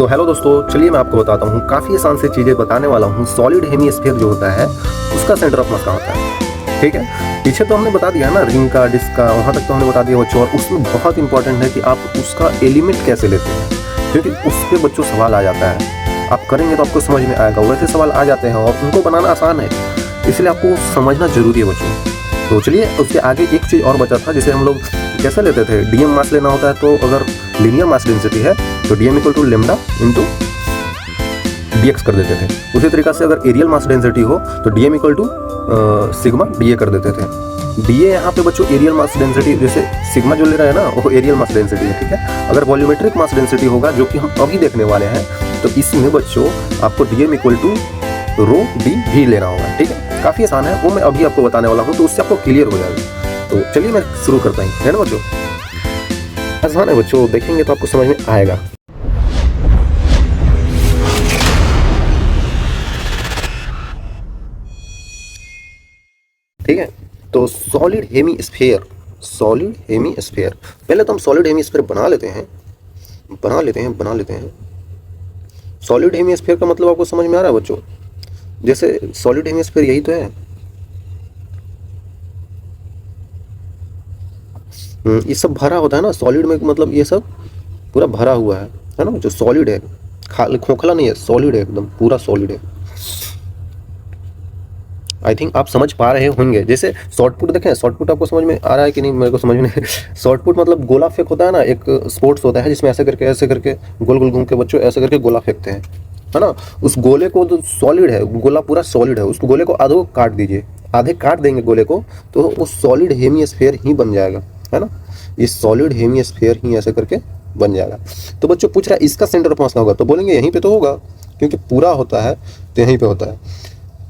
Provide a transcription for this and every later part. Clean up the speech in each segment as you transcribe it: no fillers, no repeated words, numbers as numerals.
So hello दोस्तों, चलिए मैं आपको बताता हूँ। काफ़ी आसान से चीज़ें बताने वाला हूँ। सॉलिड हेमिस्फीयर जो होता है उसका सेंटर ऑफ मास कहाँ होता है। ठीक है, पीछे तो हमने बता दिया है ना, रिंग का, डिस्क का, वहाँ तक तो हमने बता दिया बच्चों। और उसमें बहुत इंपॉर्टेंट है कि आप उसका एलिमेंट कैसे लेते हैं, क्योंकि उस पर बच्चों सवाल आ जाता है। आप करेंगे तो आपको समझ में आएगा। वैसे सवाल आ जाते हैं और उनको बनाना आसान है, इसलिए आपको समझना जरूरी है बच्चों। तो चलिए, उसके आगे एक चीज़ और बचा था, जिसे हम लोग कैसे लेते थे। डीएम मास लेना होता है, तो अगर लीनियर मास डेंसिटी है तो dm equal to lambda into dx कर देते थे। उसी तरीक़ा से अगर एरियल मास डेंसिटी हो तो dm equal to sigma dA कर देते थे। डीए यहाँ पे बच्चों एरियल मास डेंसिटी, जैसे सिग्मा जो ले रहा है ना, वो एरियल मास डेंसिटी है। ठीक है, अगर वॉल्यूमेट्रिक मास डेंसिटी होगा, जो कि हम अभी देखने वाले हैं, तो इसमें बच्चों आपको dm equal to rho d भी लेना होगा। ठीक है, काफ़ी आसान है, वो मैं अभी आपको बताने वाला हूँ, तो उससे आपको क्लियर हो जाएगा। तो चलिए मैं शुरू करता हूँ, है ना बच्चों। आसान है बच्चों, देखेंगे तो आपको समझ में आएगा। ठीक है, तो सॉलिड हेमिस्फीयर, सॉलिड हेमिस्फीयर, पहले तो हम सॉलिड हेमिस्फीयर बना लेते हैं। सॉलिड हेमिस्फीयर का मतलब आपको समझ में आ रहा है बच्चों। जैसे सॉलिड हेमिस्फीयर यही तो है, ये सब भरा होता है ना सॉलिड में, मतलब ये सब पूरा भरा हुआ है ना, जो सॉलिड है, खोखला नहीं है, सॉलिड है, एकदम पूरा सॉलिड है। आई थिंक आप समझ पा रहे होंगे। जैसे शॉर्ट पुट देखें, शॉर्ट पुट आपको समझ में आ रहा है कि नहीं, मेरे को समझ में नहीं। शॉर्ट पुट मतलब गोला फेंक होता है ना, एक स्पोर्ट्स होता है जिसमें ऐसे करके गोल गोल घूम के बच्चों ऐसे करके गोला फेंकते हैं, है ना। उस गोले को, जो सॉलिड है, गोला पूरा सॉलिड है, उस गोले को आधो काट दीजिए, आधे काट देंगे गोले को, तो वो सॉलिड हेमिस्फीयर ही बन जाएगा, है ना। ये सॉलिड हेमिस्फीयर ही ऐसे करके बन जाएगा। तो बच्चों पूछ रहा है इसका सेंटर ऑफ मास कहाँ होगा, तो बोलेंगे यहीं पे तो होगा, क्योंकि पूरा होता है तो यहीं पे होता है।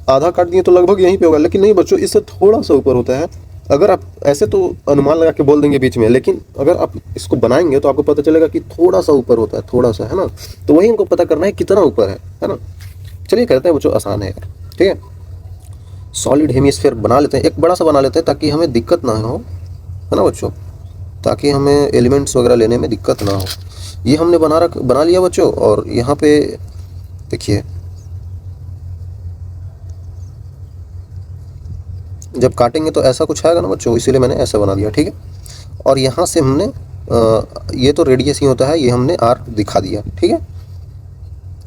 आधा काट दिए तो लगभग यहीं पे होगा, लेकिन नहीं बच्चों, इससे थोड़ा सा ऊपर होता है। अगर आप ऐसे तो अनुमान लगा के बोल देंगे बीच में, लेकिन अगर आप इसको बनाएंगे तो आपको पता चलेगा कि थोड़ा सा ऊपर होता है, थोड़ा सा, है ना। तो वही हमको पता करना है कितना ऊपर है ना। चलिए करते हैं बच्चों, आसान है यार। ठीक है, सॉलिड हेमिस्फीयर बना लेते हैं, एक बड़ा सा बना लेते हैं, ताकि हमें दिक्कत ना हो, है ना बच्चों, ताकि हमें एलिमेंट्स वगैरह लेने में दिक्कत ना हो। ये हमने बना लिया बच्चों। और यहाँ पे देखिए, जब काटेंगे तो ऐसा कुछ आएगा ना बच्चों, इसीलिए मैंने ऐसा बना दिया। ठीक है, और यहाँ से हमने ये तो रेडियस ही होता है, ये हमने आर दिखा दिया। ठीक है,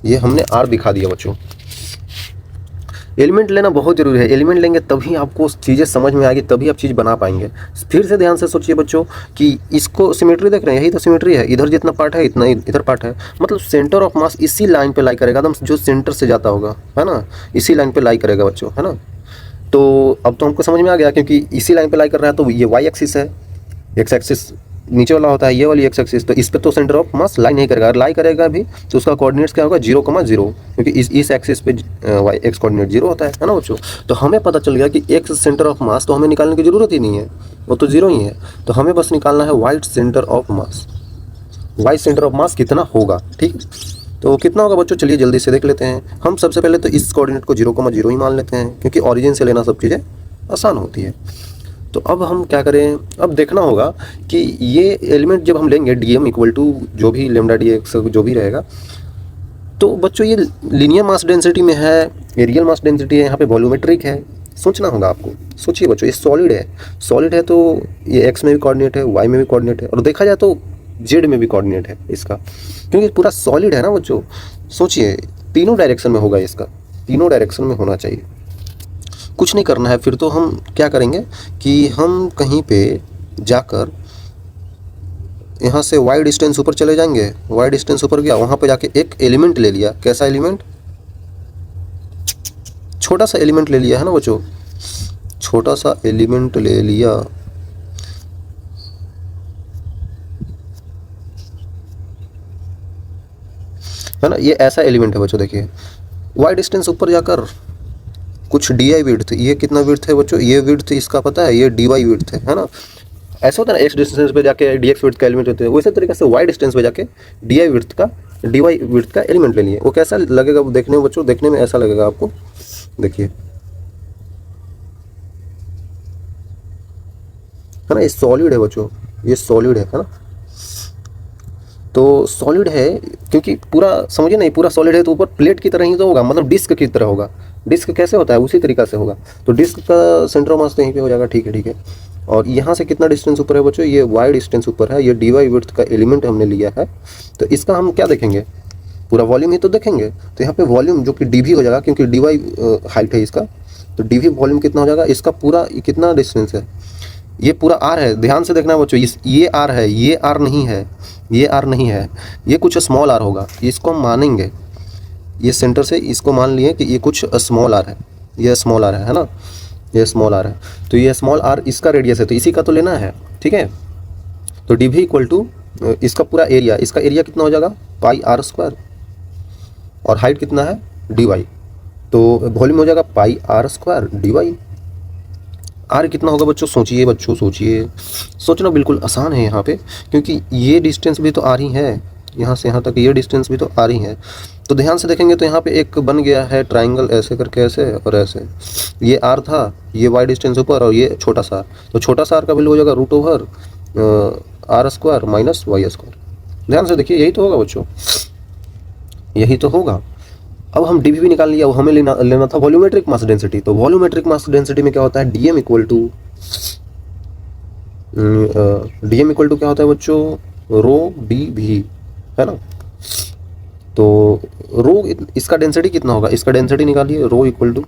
ये हमने आर दिखा दिया बच्चों। एलिमेंट लेना बहुत जरूरी है, एलिमेंट लेंगे तभी आपको चीज़ें समझ में आएगी, तभी आप चीज़ बना पाएंगे। फिर से ध्यान से सोचिए बच्चों कि इसको सिमेट्री देख रहे हैं, यही तो सिमेट्री है, इधर जितना पार्ट है इतना इधर पार्ट है, मतलब सेंटर ऑफ मास इसी लाइन पे लाई करेगा, एकदम जो सेंटर से जाता होगा, है ना, इसी लाइन पे लाई करेगा बच्चों, है ना। तो अब तो हमको समझ में आ गया, क्योंकि इसी लाइन पे लाई कर रहा है, तो ये वाई एक्सिस है, एक्स एक्सिस नीचे वाला होता है, ये वाली एक्स एक्सिस, तो इस पे तो सेंटर ऑफ मास लाई नहीं करेगा। अगर लाई करेगा भी तो उसका कोऑर्डिनेट्स क्या होगा, 0,0, क्योंकि इस एक्सिस पे वाई एक्स कोऑर्डिनेट 0 होता है ना बच्चों। तो हमें पता चल गया कि एक्स सेंटर ऑफ मास तो हमें निकालने की जरूरत ही नहीं है, वो तो 0 ही है। तो हमें बस निकालना है y centre of mass, y centre of mass कितना होगा। ठीक है, तो कितना होगा बच्चों, चलिए जल्दी से देख लेते हैं। हम सबसे पहले तो इस कोऑर्डिनेट को 0,0 ही मान लेते हैं, क्योंकि ऑरिजिन से लेना सब चीज़ें आसान होती है। तो अब हम क्या करें, अब देखना होगा कि ये एलिमेंट जब हम लेंगे डीएम इक्वल टू जो भी लेमडा डी एक्स जो भी रहेगा, तो बच्चों ये लीनियर मास डेंसिटी में है, एरियल मास डेंसिटी है, यहाँ पे वॉल्यूमेट्रिक है। सोचना होगा आपको, सोचिए बच्चों, ये सॉलिड है तो ये एक्स में भी कोऑर्डिनेट है, वाई में भी कोऑर्डिनेट है, और देखा जाए तो जेड में भी कोऑर्डिनेट है इसका, क्योंकि पूरा सॉलिड है ना बच्चों। सोचिए तीनों डायरेक्शन में होगा इसका, तीनों डायरेक्शन में होना चाहिए। कुछ नहीं करना है, फिर तो हम क्या करेंगे कि हम कहीं पे जाकर यहाँ से वाई डिस्टेंस ऊपर चले जाएंगे। वाई डिस्टेंस ऊपर गया, वहाँ पे जाके एक एलिमेंट ले लिया। कैसा एलिमेंट, छोटा सा एलिमेंट ले लिया, है ना बच्चों, छोटा सा एलिमेंट ले लिया। है ना, ये ऐसा एलिमेंट है बच्चों। देखिए वाई डिस्टेंस ऊपर जाकर कुछ डी आई विड्थ, ये कितना विड्थ है बच्चों, ये विड्थ इसका पता है, ये डी वाई विड्थ है ना। ऐसा होता है ना, एक्स डिस्टेंस पे जाके डी एक्स विड्थ का एलिमेंट होते हैं, वैसे तरीके से वाई डिस्टेंस पे जाके डी आई विड्थ का, डी वाई विड्थ का एलिमेंट ले लिए। वो कैसा लगेगा देखने में बच्चों, देखने में ऐसा लगेगा आपको, देखिए, है ना, ये सॉलिड है बच्चों, ये सॉलिड है ना। तो सॉलिड है, क्योंकि पूरा समझिए ना, ये पूरा सॉलिड है तो ऊपर प्लेट की तरह ही तो होगा, मतलब डिस्क की तरह होगा। डिस्क कैसे होता है उसी तरीका से होगा। तो डिस्क का सेंटर ऑफ मास तो यहीं पे हो जाएगा। ठीक है, ठीक है। और यहाँ से कितना डिस्टेंस ऊपर है बच्चों? ये वाई डिस्टेंस ऊपर है। ये डी वाई विड्थ का एलिमेंट हमने लिया है। तो इसका हम क्या देखेंगे? पूरा वॉल्यूम ही तो देखेंगे। तो यहाँ पे वॉल्यूम जो कि डी वी हो जाएगा, क्योंकि डी वाई हाइट है इसका, तो डी वी वॉल्यूम कितना हो जाएगा? इसका पूरा कितना डिस्टेंस है? ये पूरा आर है, ध्यान से देखना बच्चों। ये आर है, ये आर नहीं है, ये आर नहीं है, ये कुछ स्मॉल आर होगा। इसको हम मानेंगे, ये सेंटर से इसको मान लिए कि ये कुछ स्मॉल आर है, ये स्मॉल आर है ना, ये स्मॉल आर है। तो ये स्मॉल आर इसका रेडियस है, तो इसी का तो लेना है। ठीक है, तो डी वी इक्वल टू इसका पूरा एरिया, इसका एरिया कितना हो जाएगा? Pi R square. और हाइट कितना है? D Y. तो वॉल्यूम हो जाएगा pi R square D Y. R कितना होगा बच्चों? सोचिए बच्चों, सोचिए। सोचना बिल्कुल आसान है यहाँ पे, क्योंकि ये डिस्टेंस भी तो आर ही है, यहाँ से यहाँ तक ये डिस्टेंस भी तो आर ही है। तो ध्यान से देखेंगे तो यहाँ पे एक बन गया है ट्राइंगल, ऐसे करके, ऐसे और ऐसे। ये आर था, ये वाई डिस्टेंस ऊपर, और ये छोटा सा। तो छोटा सा आर का वैल्यू हो जाएगा root over R square minus y square. ध्यान से देखिए, यही तो होगा बच्चों, यही तो होगा। अब हम डीवी भी निकाल लिया, वो हमें लेना था वॉल्यूमेट्रिक मास डेंसिटी। तो वॉल्यूमेट्रिक मास डेंसिटी में क्या होता है? डीएम इक्वल टू क्या होता है बच्चों? रो डी वी, है ना। तो रो, इसका डेंसिटी कितना होगा? इसका डेंसिटी निकालिए, rho equal to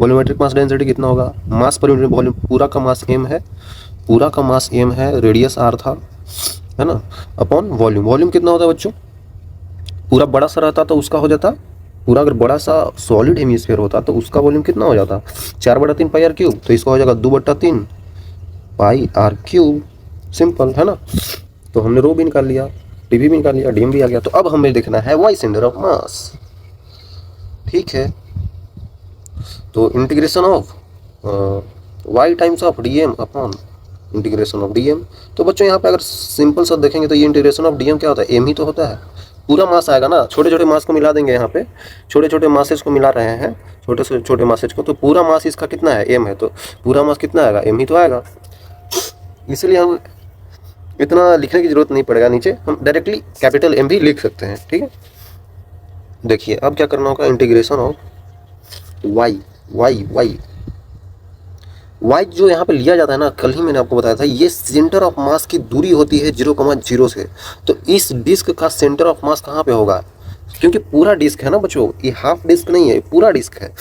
volumetric mass density कितना होगा? मास पर यूनिट वॉल्यूम, पूरा का मास एम है, पूरा का मास एम है, रेडियस आर था, है ना, अपॉन वॉल्यूम। वॉल्यूम कितना होता है बच्चों? पूरा बड़ा सा रहता तो उसका हो जाता, पूरा अगर बड़ा सा सॉलिड हेमिस्फीयर होता तो उसका वॉल्यूम कितना हो जाता? 4/3 पाई आर क्यूब। तो इसका हो जाएगा 2/3 पाई आर क्यूब। सिंपल है ना। तो हमने रो भी निकाल लिया, टीवी भी निकाल लिया, डीएम भी आ गया। तो अब हमें देखना है वाई सेंटर ऑफ मास। ठीक है, तो integration of y times of dm upon integration of dm. तो बच्चों यहाँ पे अगर सिंपल सा देखेंगे तो ये इंटीग्रेशन ऑफ डीएम क्या होता है? एम ही तो होता है। पूरा मास आएगा ना, छोटे छोटे मास को मिला देंगे, यहाँ पे छोटे छोटे मासेज को मिला रहे हैं, छोटे से छोटे मासेज को। तो पूरा मास इसका कितना है? एम है। तो पूरा मास कितना आएगा? एम ही तो आएगा। इसलिए हम इतना लिखने की जरूरत नहीं पड़ेगा, नीचे हम डायरेक्टली कैपिटल एम भी लिख सकते हैं। ठीक है, देखिए अब क्या करना होगा? Integration of y, y y y जो यहाँ पे लिया जाता है ना, कल ही मैंने आपको बताया था, ये सेंटर ऑफ मास की दूरी होती है 0,0 से। तो इस डिस्क का सेंटर ऑफ मास कहाँ पे होगा? क्योंकि पूरा डिस्क है ना बच्चों, ये हाफ डिस्क नहीं है, पूरा डिस्क है।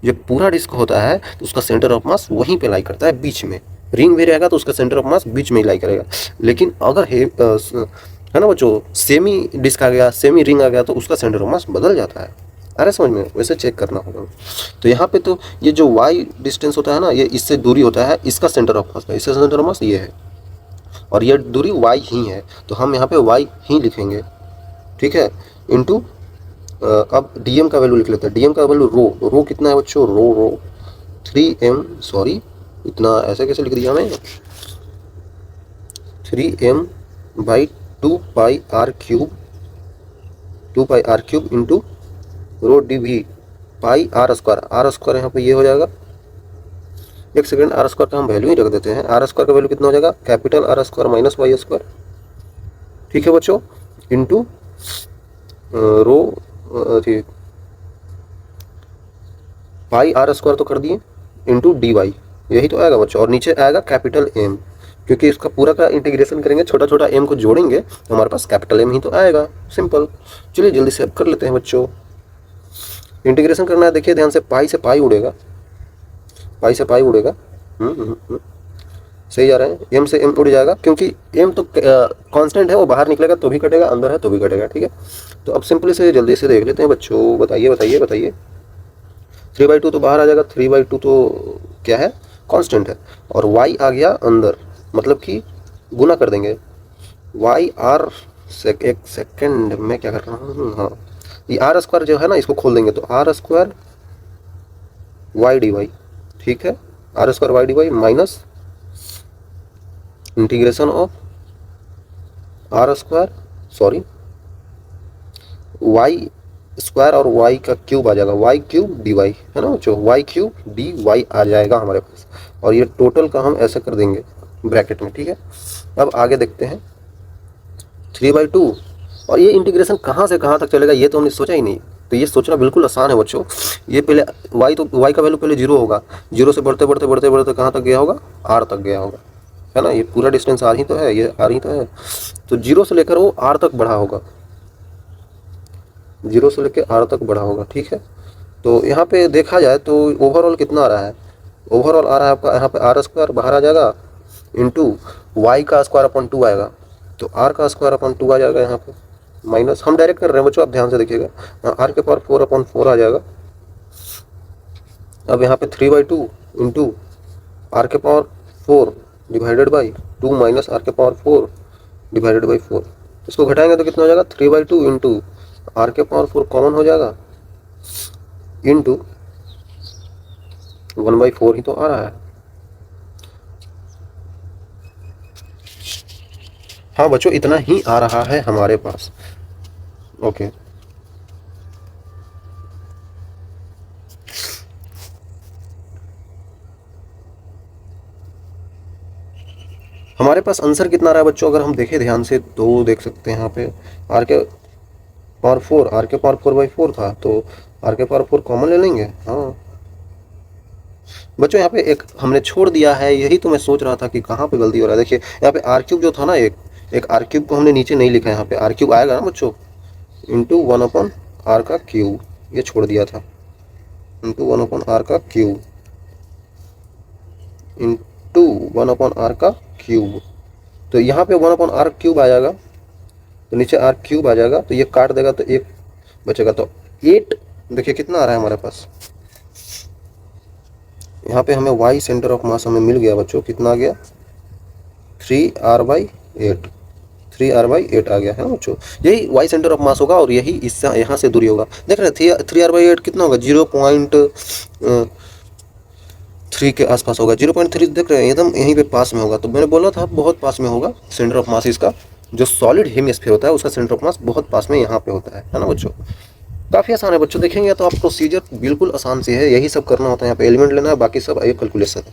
जब पूरा डिस्क होता है तो उसका सेंटर ऑफ मास वहीं पे लाई करता है, बीच में। रिंग भी रहेगा तो उसका सेंटर ऑफ मास बीच में ही लाई करेगा। लेकिन अगर है ना बच्चों, सेमी डिस्क आ गया, सेमी रिंग आ गया, तो उसका सेंटर ऑफ मास बदल जाता है। अरे समझ में, वैसे चेक करना होगा। तो यहाँ पे तो ये जो y डिस्टेंस होता है ना, ये इससे दूरी होता है, इसका सेंटर ऑफ मास, इसका सेंटर ऑफ मास ये है, और ये दूरी y ही है। तो हम यहाँ पे y ही लिखेंगे। ठीक है, इनटू अब dm का वैल्यू लिख लेते हैं। dm का वैल्यू रो कितना है बच्चों? रो 3m, सॉरी इतना ऐसे कैसे लिख दिया मैं? 3m/2 pi R cube into rho d V pi R square यहाँ पे ये हो जाएगा। एक सेकेंड, आर स्क्वायर का हम वैल्यू ही रख देते हैं। आर स्क्वायर का वैल्यू कितना हो जाएगा? Capital R square minus y square. ठीक है बच्चों, into rho pi R square तो कर दिए, इंटू डी वाई, यही तो आएगा बच्चों। और नीचे आएगा कैपिटल एम, क्योंकि इसका पूरा का इंटीग्रेशन करेंगे, छोटा छोटा एम को जोड़ेंगे तो हमारे पास कैपिटल एम ही तो आएगा। सिंपल। चलिए जल्दी से अब कर लेते हैं बच्चों। इंटीग्रेशन करना है, देखिए ध्यान से, पाई से पाई उड़ेगा, पाई से पाई उड़ेगा। सही जा रहे हैं। एम से एम उड़ जाएगा, क्योंकि एम तो कांस्टेंट है, वो बाहर निकलेगा तो भी कटेगा, अंदर है तो भी कटेगा। ठीक है, तो अब सिंपली से जल्दी से देख लेते हैं बच्चों। बताइए 3/2 तो बाहर आ जाएगा, 3/2 तो क्या है? कांस्टेंट है। और y आ गया अंदर, मतलब कि गुना कर देंगे। y आर एक सेकेंड में क्या कर रहा हूँ, हाँ, ये आर स्क्वायर जो है ना, इसको खोल देंगे तो R square y d Y. ठीक है, R square y d y minus integration of R square, sorry y square और वाई का क्यूब आ जाएगा, वाई क्यूब डी वाई, है ना बच्चों, वाई क्यूब डी वाई आ जाएगा हमारे पास। और ये टोटल का हम ऐसे कर देंगे ब्रैकेट में। ठीक है, अब आगे देखते हैं। 3/2। और ये इंटीग्रेशन कहाँ से कहाँ तक चलेगा ये तो हमने सोचा ही नहीं। तो ये सोचना बिल्कुल आसान है बच्चों। ये पहले y का वैल्यू पहले 0 होगा, 0 से बढ़ते बढ़ते बढ़ते बढ़ते कहाँ तक गया होगा, r तक गया होगा, है ना। ये पूरा डिस्टेंस r ही तो है, ये r ही तो है। तो 0 से लेकर वो r तक बढ़ा होगा, 0 से लेकर r तक बढ़ा होगा, ठीक है। तो यहाँ पे देखा जाए तो ओवरऑल कितना आ रहा है, ओवरऑल आ रहा है आपका यहाँ पे r² बाहर आ जाएगा इंटू y का स्क्वायर अपॉन 2 आएगा, तो r का स्क्वायर अपॉन 2 आ जाएगा यहाँ पे, माइनस हम डायरेक्ट कर रहे हैं बच्चों, आप ध्यान से देखिएगा, r के पावर 4 अपॉन 4 आ जाएगा। अब यहाँ पे 3/2 इंटू r के power 4 divided by 2 minus r के पावर 4 डिवाइडेड बाई 4, इसको घटाएंगे तो कितना हो जाएगा, 3/2 इंटू r के पावर 4 कॉमन हो जाएगा इंटू 1/4 ही तो आ रहा है। हाँ बच्चों इतना ही आ रहा है हमारे पास, ओके। हमारे पास आंसर कितना आ रहा है बच्चों, अगर हम देखें ध्यान से तो देख सकते हैं यहाँ पे r के पावर 4/4 था, तो r के पावर 4 कॉमन ले लेंगे। हाँ बच्चों यहाँ पे एक हमने छोड़ दिया है, यही तो मैं सोच रहा था कि कहाँ पे गलती हो रहा है। देखिए यहाँ पे r³ जो था ना, एक r³ को हमने नीचे नहीं लिखा है, यहाँ पे r³ आएगा ना बच्चों, इंटू 1/r का क्यूब, ये छोड़ दिया था, इंटू 1/r का क्यूब, इंटू 1/r का क्यूब। तो यहाँ पे 1/r³ आ जाएगा, तो नीचे r³ आ जाएगा, तो ये काट देगा तो 1 बचेगा, तो 8 देखिए कितना आ रहा है हमारे पास। यहाँ पे हमें y सेंटर ऑफ मास हमें मिल गया बच्चों, कितना आ गया, 3r/8, 3r/8 आ गया है ना बच्चों। यही y सेंटर ऑफ मास होगा और यही इससे यहाँ से दूरी होगा। देख रहे हैं 3r/8 कितना होगा, 0.3 के आसपास होगा, 0.3 देख रहे हैं एकदम यहीं पे पास में होगा। तो मैंने बोला था बहुत पास में होगा सेंटर ऑफ मास इसका, जो सॉलिड हेमिस्फीयर होता है उसका सेंटर ऑफ मास बहुत पास में यहाँ पे होता है ना बच्चों। काफ़ी आसान है बच्चों, देखेंगे तो आप प्रोसीजर बिल्कुल आसान सी है, यही सब करना होता है। यहाँ पे एलिमेंट लेना है, बाकी सब एक कैलकुलेशन है।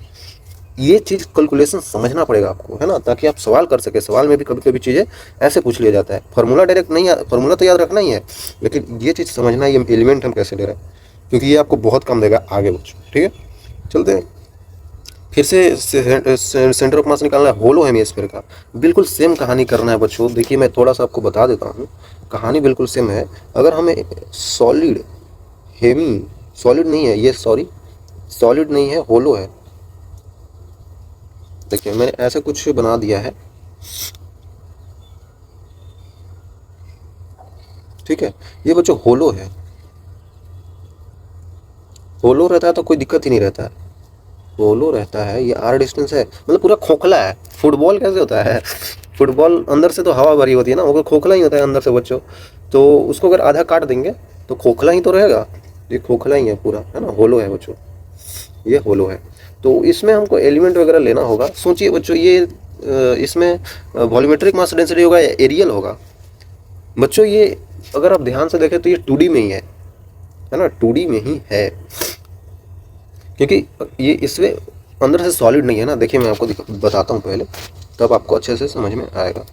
ये चीज़ कैलकुलेशन समझना पड़ेगा आपको, है ना, ताकि आप सवाल कर सके। सवाल में भी कभी कभी चीज़ें ऐसे पूछ लिया जाता है, फार्मूला डायरेक्ट नहीं, फार्मूला तो याद रखना ही है, लेकिन ये चीज़ समझना है, ये एलिमेंट हम कैसे ले रहे हैं, क्योंकि ये आपको बहुत काम देगा आगे बच्चों। ठीक है, चलते हैं फिर से सेंटर ऑफ मास निकालना है होलो हेमिस्फीयर का। बिल्कुल सेम कहानी करना है बच्चों। देखिए मैं थोड़ा सा आपको बता देता हूँ, कहानी बिल्कुल सेम है। अगर हमें सॉलिड सॉलिड नहीं है ये, सॉरी सॉलिड नहीं है, होलो है। देखिए मैंने ऐसा कुछ बना दिया है, ठीक है। ये बच्चों होलो है, होलो रहता है तो कोई दिक्कत ही नहीं रहता है, होलो रहता है। ये r डिस्टेंस है, मतलब पूरा खोखला है। फुटबॉल कैसे होता है, फुटबॉल अंदर से तो हवा भरी होती है ना, वो खोखला ही होता है अंदर से बच्चों। तो उसको अगर आधा काट देंगे तो खोखला ही तो रहेगा, ये खोखला ही है पूरा, है ना, होलो है बच्चों, ये होलो है। तो इसमें हमको एलिमेंट वगैरह लेना होगा। सोचिए बच्चों, ये इसमें वॉल्यूमेट्रिक मास डेंसिटी होगा या एरियल होगा बच्चों। ये अगर आप ध्यान से देखें तो ये 2D में ही है ना, 2D में ही है, क्योंकि ये इसमें अंदर से सॉलिड नहीं है ना। देखिए मैं आपको बताता हूँ पहले, तब आपको अच्छे से समझ में आएगा।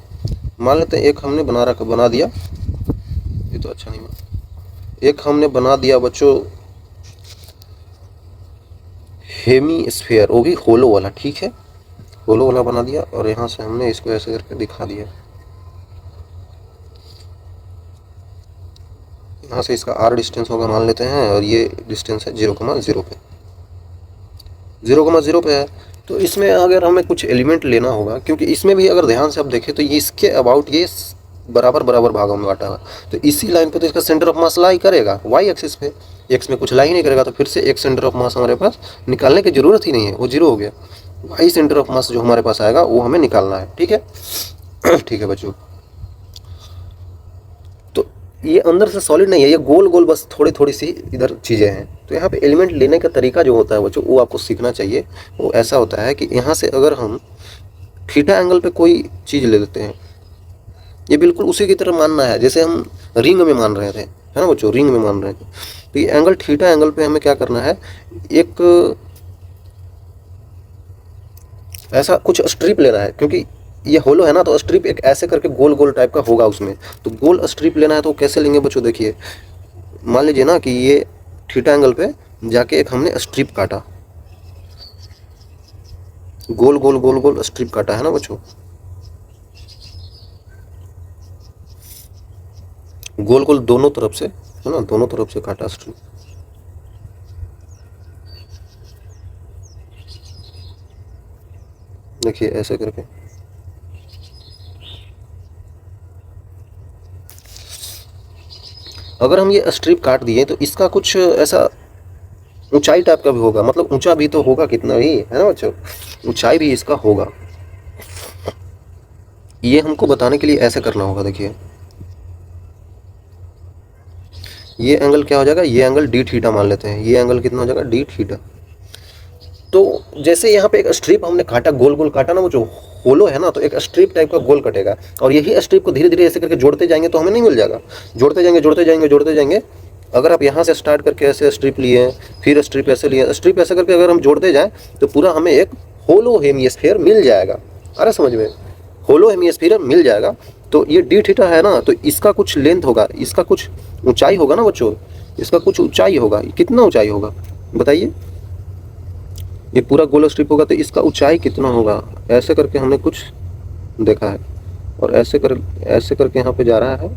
मान लेते हैं एक हमने बना दिया, ये तो अच्छा नहीं बना, एक हमने बना दिया बच्चों हेमिस्फीयर, वो भी होलो वाला, ठीक है, होलो वाला बना दिया। और यहाँ से हमने इसको ऐसे करके दिखा दिया, यहाँ से इसका r डिस्टेंस होगा मान लेते हैं, और ये डिस्टेंस है 0,0 पे, 0,0 पे है। तो इसमें अगर हमें कुछ एलिमेंट लेना होगा, क्योंकि इसमें भी अगर ध्यान से आप देखें तो ये इसके अबाउट ये बराबर बराबर भागों में बांटा है। तो इसी लाइन पे तो इसका सेंटर ऑफ मास लाई करेगा वाई एक्सिस पे, एक्स में कुछ लाई नहीं करेगा। तो फिर से एक सेंटर ऑफ मास हमारे पास निकालने की ज़रूरत ही नहीं है, वो 0 हो गया। वाई सेंटर ऑफ मास जो हमारे पास आएगा वो हमें निकालना है, ठीक है। ठीक है बच्चों, तो ये अंदर से सॉलिड नहीं है, ये गोल गोल बस थोड़ी थोड़ी सी इधर चीज़ें हैं। तो यहाँ पे एलिमेंट लेने का तरीका जो होता है बच्चों, वो आपको सीखना चाहिए। वो ऐसा होता है कि यहाँ से अगर हम थीटा एंगल पे कोई चीज़ ले लेते हैं, ये बिल्कुल उसी की तरह मानना है जैसे हम रिंग में मान रहे थे, है ना बच्चों, रिंग में मान रहे थे। तो ये एंगल थीटा एंगल पे हमें क्या करना है, एक ऐसा कुछ स्ट्रिप लेना है, क्योंकि ये होलो है ना, तो स्ट्रिप एक ऐसे करके गोल गोल टाइप का होगा उसमें। तो गोल स्ट्रिप लेना है तो कैसे लेंगे बच्चों, देखिए मान लीजिए ना कि ये थीटा एंगल पे जाके एक हमने स्ट्रिप काटा, गोल गोल गोल गोल स्ट्रिप काटा है ना बच्चों, गोल गोल दोनों तरफ से, है ना, दोनों तरफ से काटा स्ट्रिप। देखिए ऐसे करके, अगर हम ये स्ट्रिप काट दिए तो इसका कुछ ऐसा ऊंचाई टाइप का भी होगा, मतलब ऊंचा भी तो होगा कितना ही, है ना बच्चों, ऊंचाई भी इसका होगा। ये हमको बताने के लिए ऐसे करना होगा, देखिए ये एंगल क्या हो जाएगा, ये एंगल डी थीटा मान लेते हैं, ये एंगल कितना हो जाएगा, डी थीटा। तो जैसे यहाँ पे एक स्ट्रिप हमने काटा, गोल गोल काटा ना वो जो होलो है ना, तो एक स्ट्रिप टाइप का गोल कटेगा, और यही स्ट्रिप को धीरे धीरे ऐसे करके जोड़ते जाएंगे तो हमें नहीं मिल जाएगा, जोड़ते जाएंगे जोड़ते जाएंगे जोड़ते जाएंगे। अगर आप यहाँ से स्टार्ट करके ऐसे स्ट्रिप लिए, फिर स्ट्रिप ऐसे लिए, स्ट्रिप ऐसे करके अगर हम जोड़ते जाएँ तो पूरा हमें एक होलो हेमिस्फीयर मिल जाएगा। अरे समझ में, होलो हेमिस्फीयर मिल जाएगा। तो ये डी थीटा है ना, तो इसका कुछ लेंथ होगा, इसका कुछ ऊंचाई होगा ना बच्चों, इसका कुछ ऊंचाई होगा। कितना ऊंचाई होगा बताइए, ये पूरा गोल स्ट्रिप होगा तो इसका ऊंचाई कितना होगा, ऐसे करके हमने कुछ देखा है, और ऐसे करके यहाँ पे जा रहा है,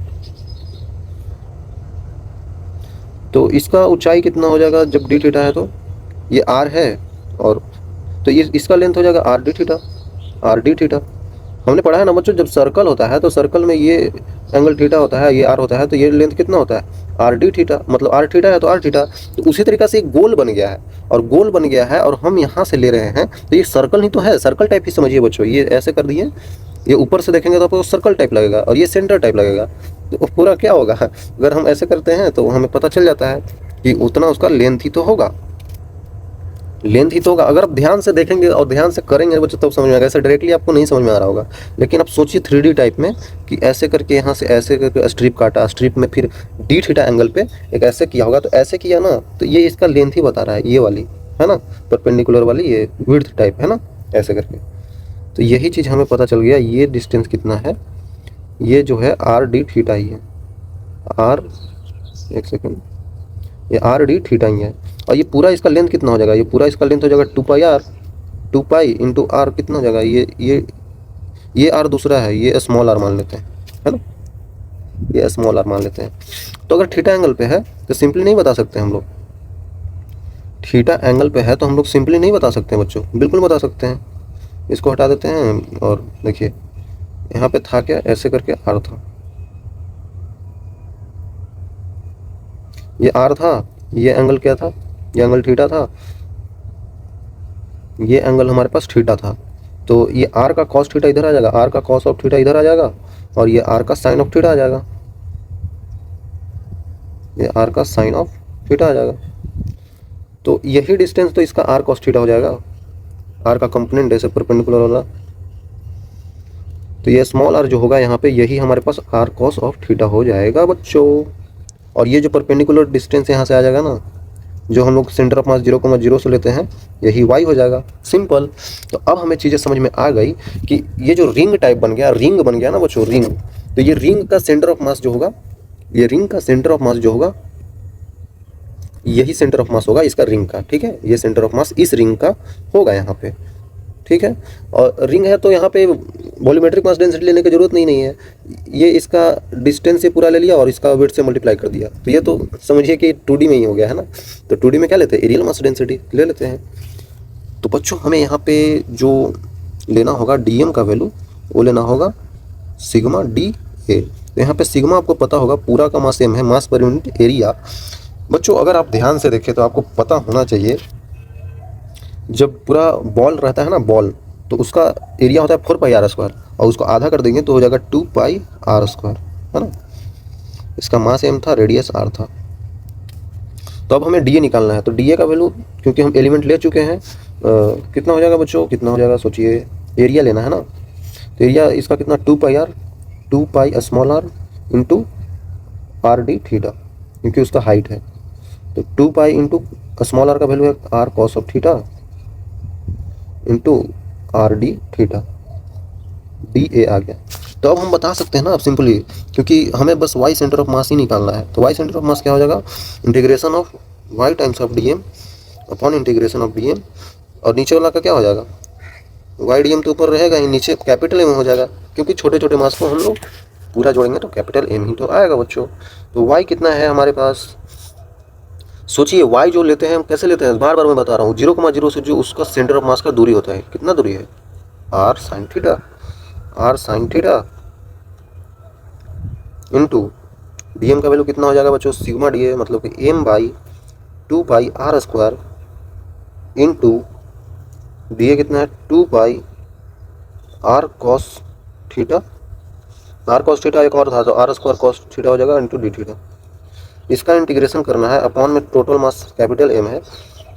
तो इसका ऊंचाई कितना हो जाएगा जब डी थीटा है, तो ये आर है, और तो ये इसका लेंथ हो जाएगा are D theta, are D theta. हमने पढ़ा है ना बच्चों, जब सर्कल होता है तो सर्कल में ये एंगल थीटा होता है, ये आर होता है, तो ये लेंथ कितना होता है, आर डी थीटा, मतलब आर थीटा है तो आर थीटा। तो उसी तरीक़े से एक गोल बन गया है, और गोल बन गया है और हम यहाँ से ले रहे हैं, तो ये सर्कल ही तो है, सर्कल टाइप ही समझिए बच्चों। ये ऐसे कर दिए, ये ऊपर से देखेंगे तो आपको सर्कल टाइप लगेगा, और ये सेंटर टाइप लगेगा, तो पूरा क्या होगा, अगर हम ऐसे करते हैं तो हमें पता चल जाता है कि उतना उसका लेंथ ही तो होगा, लेंथ ही तो होगा। अगर आप ध्यान से देखेंगे और ध्यान से करेंगे बच्चों तब समझ में आएगा, ऐसे डायरेक्टली आपको नहीं समझ में आ रहा होगा। लेकिन आप सोचिए 3D टाइप में कि ऐसे करके यहाँ से ऐसे करके स्ट्रिप काटा, स्ट्रिप में फिर डी थीटा एंगल पे एक ऐसे किया होगा, तो ऐसे किया ना, तो ये इसका लेंथ ही बता रहा है, ये वाली है ना परपेंडिकुलर वाली, ये विड्थ टाइप है ना, ऐसे करके। तो यही चीज़ हमें पता चल गया, ये डिस्टेंस कितना है, ये जो है आर डी थीटा ही है, आर, एक सेकेंड, ये आर डी थीटा ही है। और ये पूरा इसका लेंथ कितना हो जाएगा, ये पूरा इसका लेंथ हो जाएगा 2 pi are, 2 pi into are कितना हो जाएगा, ये आर दूसरा है, ये स्मॉल आर मान लेते हैं, है ना, ये स्मॉल आर मान लेते हैं। तो अगर थीटा एंगल पे है तो सिंपली नहीं बता सकते हम लोग, थीटा एंगल पे है तो हम लोग सिंपली नहीं बता सकते हैं बच्चों, बिल्कुल बता सकते हैं। इसको हटा देते हैं, और देखिए यहाँ पे था क्या, ऐसे करके आर था, ये आर था, ये एंगल क्या था, ये एंगल थीटा था, ये एंगल हमारे पास थीटा था। तो ये आर का कॉस थीटा इधर आ जाएगा, आर का कॉस ऑफ थीटा इधर आ जाएगा, और ये आर का साइन ऑफ थीटा आ जाएगा, ये आर का साइन ऑफ थीटा आ जाएगा। तो यही डिस्टेंस तो इसका आर कॉस थीटा हो जाएगा, आर का कंपोनेंट ऐसे परपेंडिकुलर वाला। तो ये स्मॉल आर जो होगा यहाँ पे, यही हमारे पास आर कॉस ऑफ थीटा हो जाएगा बच्चों। और ये जो परपेंडिकुलर डिस्टेंस यहाँ से आ जाएगा ना, जो हम लोग सेंटर ऑफ मास 0,0 से लेते हैं, यही y हो जाएगा, सिंपल। तो अब हमें चीज़ें समझ में आ गई कि ये जो रिंग टाइप बन गया, रिंग बन गया ना बच्चों, रिंग, तो ये रिंग का सेंटर ऑफ मास जो होगा, ये रिंग का सेंटर ऑफ मास जो होगा, यही सेंटर ऑफ मास होगा इसका रिंग का, ठीक है, ये सेंटर ऑफ मास इस रिंग का होगा यहाँ पे, ठीक है। और रिंग है तो यहाँ पे वॉल्यूमेट्रिक मास डेंसिटी लेने की जरूरत नहीं है, ये इसका डिस्टेंस से पूरा ले लिया और इसका वेट से मल्टीप्लाई कर दिया, तो ये तो समझिए कि 2D में ही हो गया है ना। तो 2D में क्या लेते हैं, एरियल मास डेंसिटी ले लेते हैं। तो बच्चों हमें यहाँ पे जो लेना होगा डीएम का वैल्यू, वो लेना होगा सिग्मा डी ए। तो यहाँ पे सिग्मा आपको पता होगा, पूरा का मास m है, मास पर यूनिट एरिया। बच्चों अगर आप ध्यान से देखें तो आपको पता होना चाहिए, जब पूरा बॉल रहता है ना, बॉल, तो उसका एरिया होता है 4 पाई r², और उसको आधा कर देंगे तो हो जाएगा 2 पाई r², है ना। इसका मास m था, रेडियस r था। तो अब हमें डीए निकालना है, तो डीए का वैल्यू क्योंकि हम एलिमेंट ले चुके हैं, कितना हो जाएगा बच्चों, कितना हो जाएगा सोचिए, एरिया लेना है ना, तो एरिया इसका कितना 2 pi small r into R D theta, क्योंकि उसका हाइट है। तो 2 पाई इंटू स्मॉल r का वैल्यू है r cos of theta into R D theta. D A आ गया। तो अब हम बता सकते हैं ना अब सिंपली, क्योंकि हमें बस वाई सेंटर ऑफ मास ही निकालना है। तो वाई सेंटर ऑफ मास क्या हो जाएगा, integration of y times of d m upon integration of d m, और नीचे वाला का क्या हो जाएगा, वाई डी एम तो ऊपर रहेगा ही, नीचे कैपिटल एम हो जाएगा, क्योंकि छोटे छोटे मास को हम लोग पूरा जोड़ेंगे तो कैपिटल एम ही तो आएगा बच्चों। तो वाई कितना है हमारे पास, सोचिए वाई जो लेते हैं हम कैसे लेते हैं, बार बार मैं बता रहा हूँ, 0,0 से जो उसका सेंटर ऑफ मास का दूरी होता है, कितना दूरी है, R sine theta, R sine theta into D M का वैल्यू कितना हो जाएगा बच्चों, सिग्मा डी ए, मतलब कि M by 2 pi R square into D A कितना है 2 pi R cos theta, R cos theta एक और था तो आर स्क्वायर कॉस थीटा हो जाएगा इंटू डी थीटा। इसका इंटीग्रेशन करना है, अपॉन में टोटल मास कैपिटल एम है,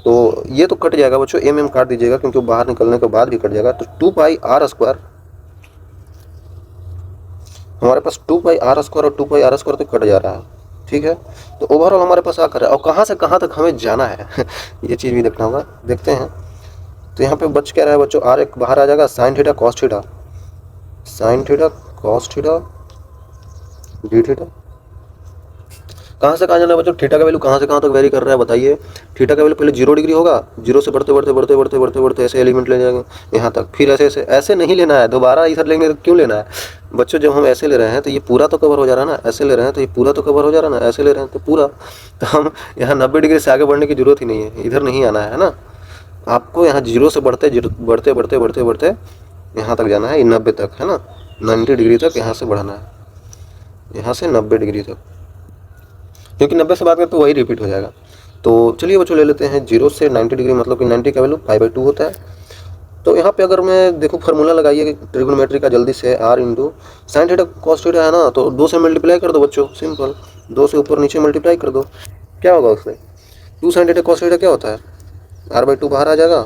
तो ये तो कट जाएगा बच्चों, एम काट दीजिएगा क्योंकि बाहर निकलने के बाद भी कट जाएगा। तो 2 पाई आर स्क्वायर, हमारे पास 2 पाई आर स्क्वायर और 2 पाई आर स्क्वायर तो कट जा रहा है, ठीक है। तो ओवरऑल हमारे पास आ कर है, और कहाँ से कहाँ तक हमें जाना है ये चीज़ भी देखना होगा, देखते हैं। तो यहाँ पे बच क्या रहा है बच्चों, आर एक बाहर आ जाएगा, sine theta cos theta, sine theta cos theta D theta. कहाँ से कहाँ जाना है बच्चों, थीटा का वैल्यू कहाँ से कहाँ तक वेरी कर रहा है बताइए। थीटा का वैल्यू पहले 0 डिग्री होगा, 0 से बढ़ते बढ़ते बढ़ते बढ़ते बढ़ते बढ़ते ऐसे एलिमेंट ले जाएंगे यहाँ तक, फिर ऐसे ऐसे ऐसे नहीं लेना है, दोबारा इधर लेंगे तो क्यों लेना है बच्चों। जब हम ऐसे ले रहे हैं तो ये पूरा तो कवर हो जा रहा है ना, ऐसे ले रहे हैं तो ये पूरा तो कवर हो जा रहा है ना, ऐसे ले रहे हैं तो पूरा। तो हम यहाँ 90 डिग्री से आगे बढ़ने की जरूरत ही नहीं है, इधर नहीं आना है ना, आपको यहाँ 0 से बढ़ते बढ़ते बढ़ते बढ़ते बढ़ते यहाँ तक जाना है, 90 तक है ना, 90 डिग्री तक यहाँ से बढ़ना है, यहाँ से 90 डिग्री तक, क्योंकि 90 से बात करें तो वही रिपीट हो जाएगा। तो चलिए बच्चों ले लेते हैं 0 से 90 डिग्री, मतलब कि 90 का वैल्यू π/2 होता है। तो यहाँ पे अगर मैं देखो फार्मूला लगाइए ट्रिग्नोमेट्री का जल्दी से, r into sine theta cos theta है ना, तो 2 से मल्टीप्लाई कर दो बच्चों, सिंपल 2 से ऊपर नीचे मल्टीप्लाई कर दो, क्या होगा उसमें 2 साइन थीटा कॉस थीटा क्या होता है, r/2 बाहर आ जाएगा,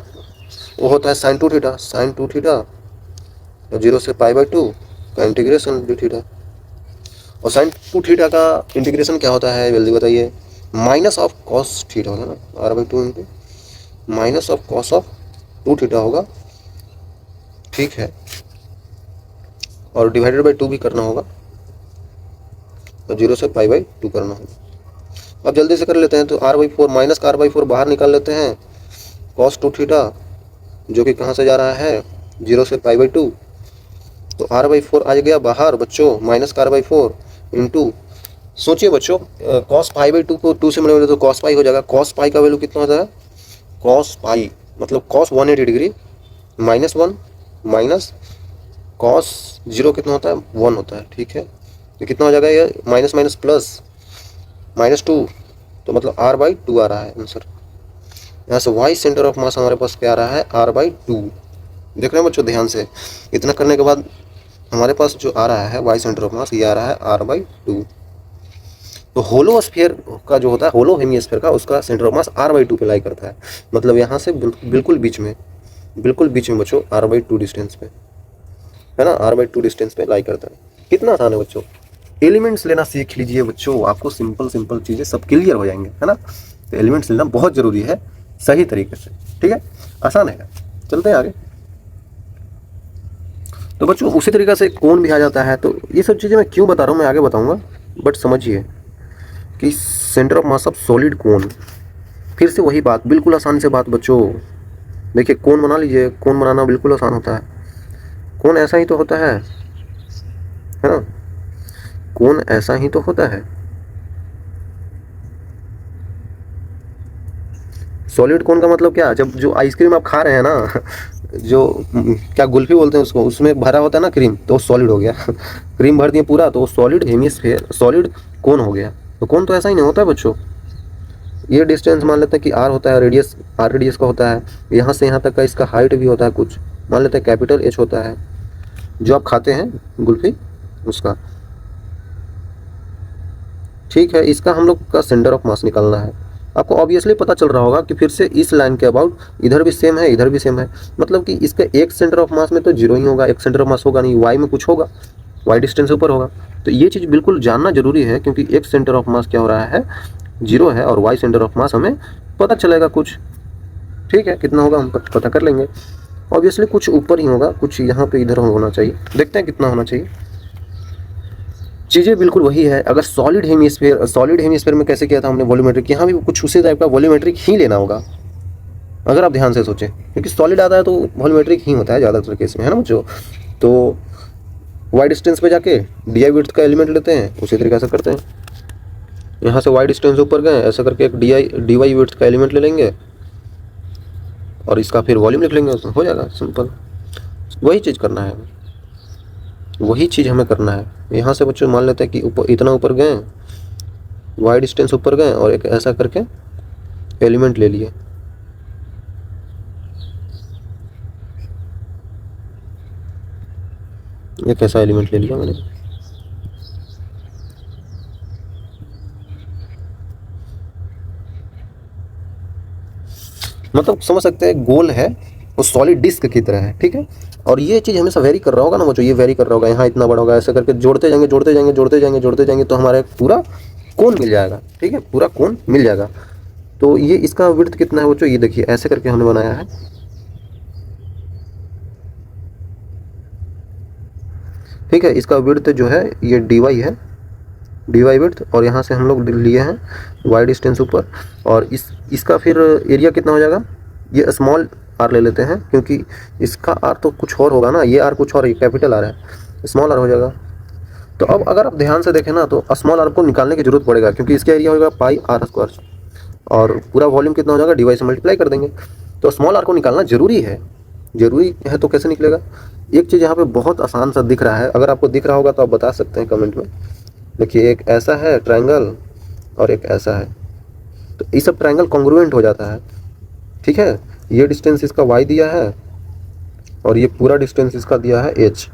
वो होता है साइन 2 थीटा, साइन 2 थीटा, और 0 से π/2 का इंटीग्रेशन डी थीटा। और साइन 2 थीटा का इंटीग्रेशन क्या होता है जल्दी बताइए, माइनस ऑफ कॉस थीटा होगा ना, r/2 into minus of cos of 2 theta होगा, ठीक है, और डिवाइडेड बाई 2 भी करना होगा, और 0 से π/2 करना होगा। अब जल्दी से कर लेते हैं, तो r/4 माइनस का r/4 बाहर निकाल लेते हैं, कॉस 2 थीटा जो कि कहाँ से जा रहा है 0 से π/2, तो r/4 आ गया बाहर बच्चों, माइनस का r/4 इंटू, सोचिए बच्चों कॉस π/2 को 2 से मल्टीप्लाई तो कॉस पाई हो जाएगा, कॉस पाई का वैल्यू कितना होता है, कॉस पाई मतलब कॉस 180 डिग्री -1 माइनस कॉस 0 कितना होता है 1 होता है, ठीक है। तो कितना हो जाएगा ये माइनस माइनस प्लस -2, तो मतलब r/2 आ रहा है आंसर। यहाँ से वाई सेंटर ऑफ मास हमारे पास क्या आ रहा है r/2, देख रहे हैं बच्चों ध्यान से। इतना करने के बाद हमारे पास जो आ रहा है वाई सेंटर ऑफ मास ये आ रहा है r/2। तो होलो स्फीयर का जो होता है, होलो हेमिस्फीयर का, उसका सेंटर ऑफ मास r/2 पे लाई करता है, मतलब यहाँ से बिल्कुल बीच में बच्चों r/2 डिस्टेंस पे है ना, r/2 डिस्टेंस पे लाई करता है। कितना आसान है बच्चों, एलिमेंट्स लेना सीख लीजिए बच्चों, आपको सिंपल चीज़ें सब क्लियर हो जाएंगे है ना। तो एलिमेंट्स लेना बहुत ज़रूरी है सही तरीके से, ठीक है, आसान है। चलते हैं आगे। तो बच्चों उसी तरीके से कोण भी आ जाता है, तो ये सब चीज़ें मैं क्यों बता रहा हूँ मैं आगे बताऊँगा, बट समझिए कि centre of mass of solid कोण, फिर से वही बात, बिल्कुल आसान से बात बच्चों। देखिए कोण बना लीजिए, कोण बनाना बिल्कुल आसान होता है, कोण ऐसा ही तो होता है ना, कोण ऐसा ही तो होता है। सॉलिड कोण का मतलब क्या, जब जो आइसक्रीम आप खा रहे हैं ना, जो क्या गुल्फी बोलते हैं उसको, उसमें भरा होता है ना क्रीम, तो सॉलिड हो गया क्रीम भर दिए पूरा तो सॉलिड हेमिस्फीयर, सॉलिड कोण हो गया। तो कोण तो ऐसा ही नहीं होता है बच्चों, ये डिस्टेंस मान लेते हैं कि r होता है, रेडियस r रेडियस का होता है, यहाँ से यहाँ तक का इसका हाइट भी होता है, कुछ मान लेते हैं कैपिटल H होता है, जो आप खाते हैं गुल्फी उसका, ठीक है। इसका हम लोग का सेंटर ऑफ मास निकालना है। आपको ऑब्वियसली पता चल रहा होगा कि फिर से इस लाइन के अबाउट इधर भी सेम है, इधर भी सेम है, मतलब कि इसका एक सेंटर ऑफ मास में तो 0 ही होगा, एक सेंटर ऑफ मास होगा नहीं, वाई में कुछ होगा, वाई डिस्टेंस ऊपर होगा। तो ये चीज़ बिल्कुल जानना जरूरी है, क्योंकि एक सेंटर ऑफ मास क्या हो रहा है 0 है, और वाई सेंटर ऑफ मास हमें पता चलेगा कुछ, ठीक है, कितना होगा हम पता कर लेंगे। ऑब्वियसली कुछ ऊपर ही होगा, कुछ यहाँ पे इधर होना चाहिए। देखते हैं कितना होना चाहिए। चीज़ें बिल्कुल वही है। अगर सॉलिड हेमिस्फीयर में कैसे किया था हमने वॉल्यूमेट्रिक, यहाँ भी कुछ उसी टाइप का वॉल्यूमेट्रिक ही लेना होगा अगर आप ध्यान से सोचें, क्योंकि सॉलिड आता है तो वॉल्यूमेट्रिक ही होता है ज़्यादातर केस में, है ना बच्चों। तो वाई डिस्टेंस पे जाके डी आई विड्थ का एलिमेंट लेते हैं, उसी तरीके से करते हैं। यहाँ से वाई डिस्टेंस ऊपर गए, ऐसा करके एक डी वाई विड्थ का एलिमेंट ले लेंगे और इसका फिर वॉल्यूम लिख लेंगे, उसमें हो जाएगा सिंपल। वही चीज़ करना है, वही चीज़ हमें करना है। यहाँ से बच्चों मान लेते हैं कि ऊपर इतना ऊपर गए, वाई डिस्टेंस ऊपर गए और एक ऐसा करके एलिमेंट ले लिए। एक ऐसा एलिमेंट ले लिया मैंने। मतलब समझ सकते हैं गोल है, वो सॉलिड डिस्क की तरह है, ठीक है। और ये चीज़ हमेशा वेरी कर रहा होगा ना बच्चों, ये वेरी कर रहा होगा, यहाँ इतना बड़ा होगा, ऐसा करके जोड़ते जाएंगे जोड़ते जाएंगे जोड़ते जाएंगे जोड़ते जाएंगे तो हमारा एक पूरा कोन मिल जाएगा, ठीक है, पूरा कोन मिल जाएगा। तो ये इसका विड्थ कितना है बच्चों, ये देखिए ऐसे करके हमने बनाया है, ठीक है। इसका विड्थ जो है ये डी वाई है, डी वाई विड्थ, और यहाँ से हम लोग लिए हैं वाई डिस्टेंस ऊपर, और इसका फिर एरिया कितना हो जाएगा, ये स्मॉल आर ले लेते हैं, क्योंकि इसका आर तो कुछ और होगा ना, ये आर कुछ और, ये कैपिटल आर है, स्मॉल आर हो जाएगा। तो अब अगर आप ध्यान से देखें ना तो स्मॉल आर को निकालने की जरूरत पड़ेगा, क्योंकि इसका एरिया होगा पाई आर स्क्वायर, और पूरा वॉल्यूम कितना हो जाएगा, डी वाई से मल्टीप्लाई कर देंगे। तो स्मॉल आर को निकालना जरूरी है, जरूरी है। तो कैसे निकलेगा, एक चीज़ यहाँ पे बहुत आसान सा दिख रहा है, अगर आपको दिख रहा होगा तो आप बता सकते हैं कमेंट में। देखिए एक ऐसा है ट्रायंगल और एक ऐसा है, तो ये सब ट्रायंगल कॉन्ग्रुएंट हो जाता है, ठीक है। ये डिस्टेंस इसका y दिया है और ये पूरा डिस्टेंस इसका दिया है h,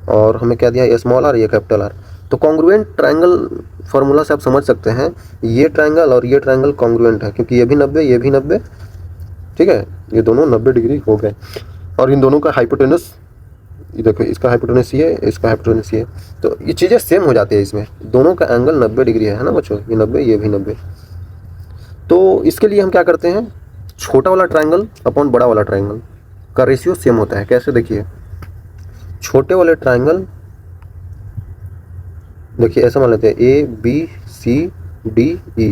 और हमें क्या दिया है, स्मॉल आर, ये कैपिटल आर। तो कॉन्ग्रुएंट ट्रायंगल फार्मूला से आप समझ सकते हैं ये ट्रायंगल और ये ट्रायंगल कॉन्ग्रुएंट है, क्योंकि ये भी 90 ये भी 90, ठीक है, ये दोनों 90 डिग्री हो गए। और इन दोनों का हाइपोटेनस, ये देखो इसका हाइपोटेनस ये, इसका हाइपोटेनस ये, तो ये चीज़ें सेम हो जाती है इसमें, दोनों का एंगल 90 डिग्री है ना बच्चों, ये 90 ये भी 90। तो इसके लिए हम क्या करते हैं, छोटा वाला ट्रायंगल अपॉन बड़ा वाला ट्रायंगल का रेशियो सेम होता है। कैसे, देखिए छोटे वाले ट्रायंगल, देखिए ऐसा मान लेते हैं A B C D E,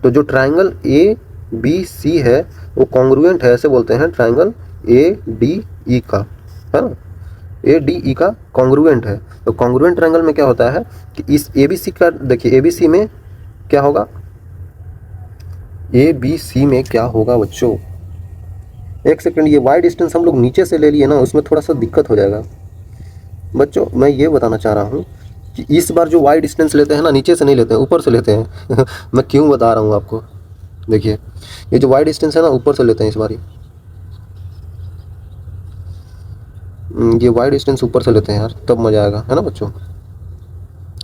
तो जो ट्रायंगल ए बी सी है वो कॉन्ग्रुएंट है, ऐसे बोलते हैं ट्रायंगल ए डी ई का, है ना, ए डी ई का कॉन्ग्रुएंट है। तो कॉन्ग्रुएंट ट्रायंगल में क्या होता है कि इस ए बी सी का, देखिए ए बी सी में क्या होगा, ए बी सी में क्या होगा बच्चों, एक सेकंड, ये वाई डिस्टेंस हम लोग नीचे से ले लिए ना, उसमें थोड़ा सा दिक्कत हो जाएगा बच्चों। मैं ये बताना चाह रहा हूँ कि इस बार जो वाई डिस्टेंस लेते हैं ना, नीचे से नहीं लेते हैं, ऊपर से लेते हैं मैं क्यों बता रहा हूँ आपको, देखिए ये जो वाई डिस्टेंस है ना, ऊपर से लेते हैं इस बार, ये वाई डिस्टेंस ऊपर से लेते हैं यार, तब मज़ा आएगा, है ना बच्चों।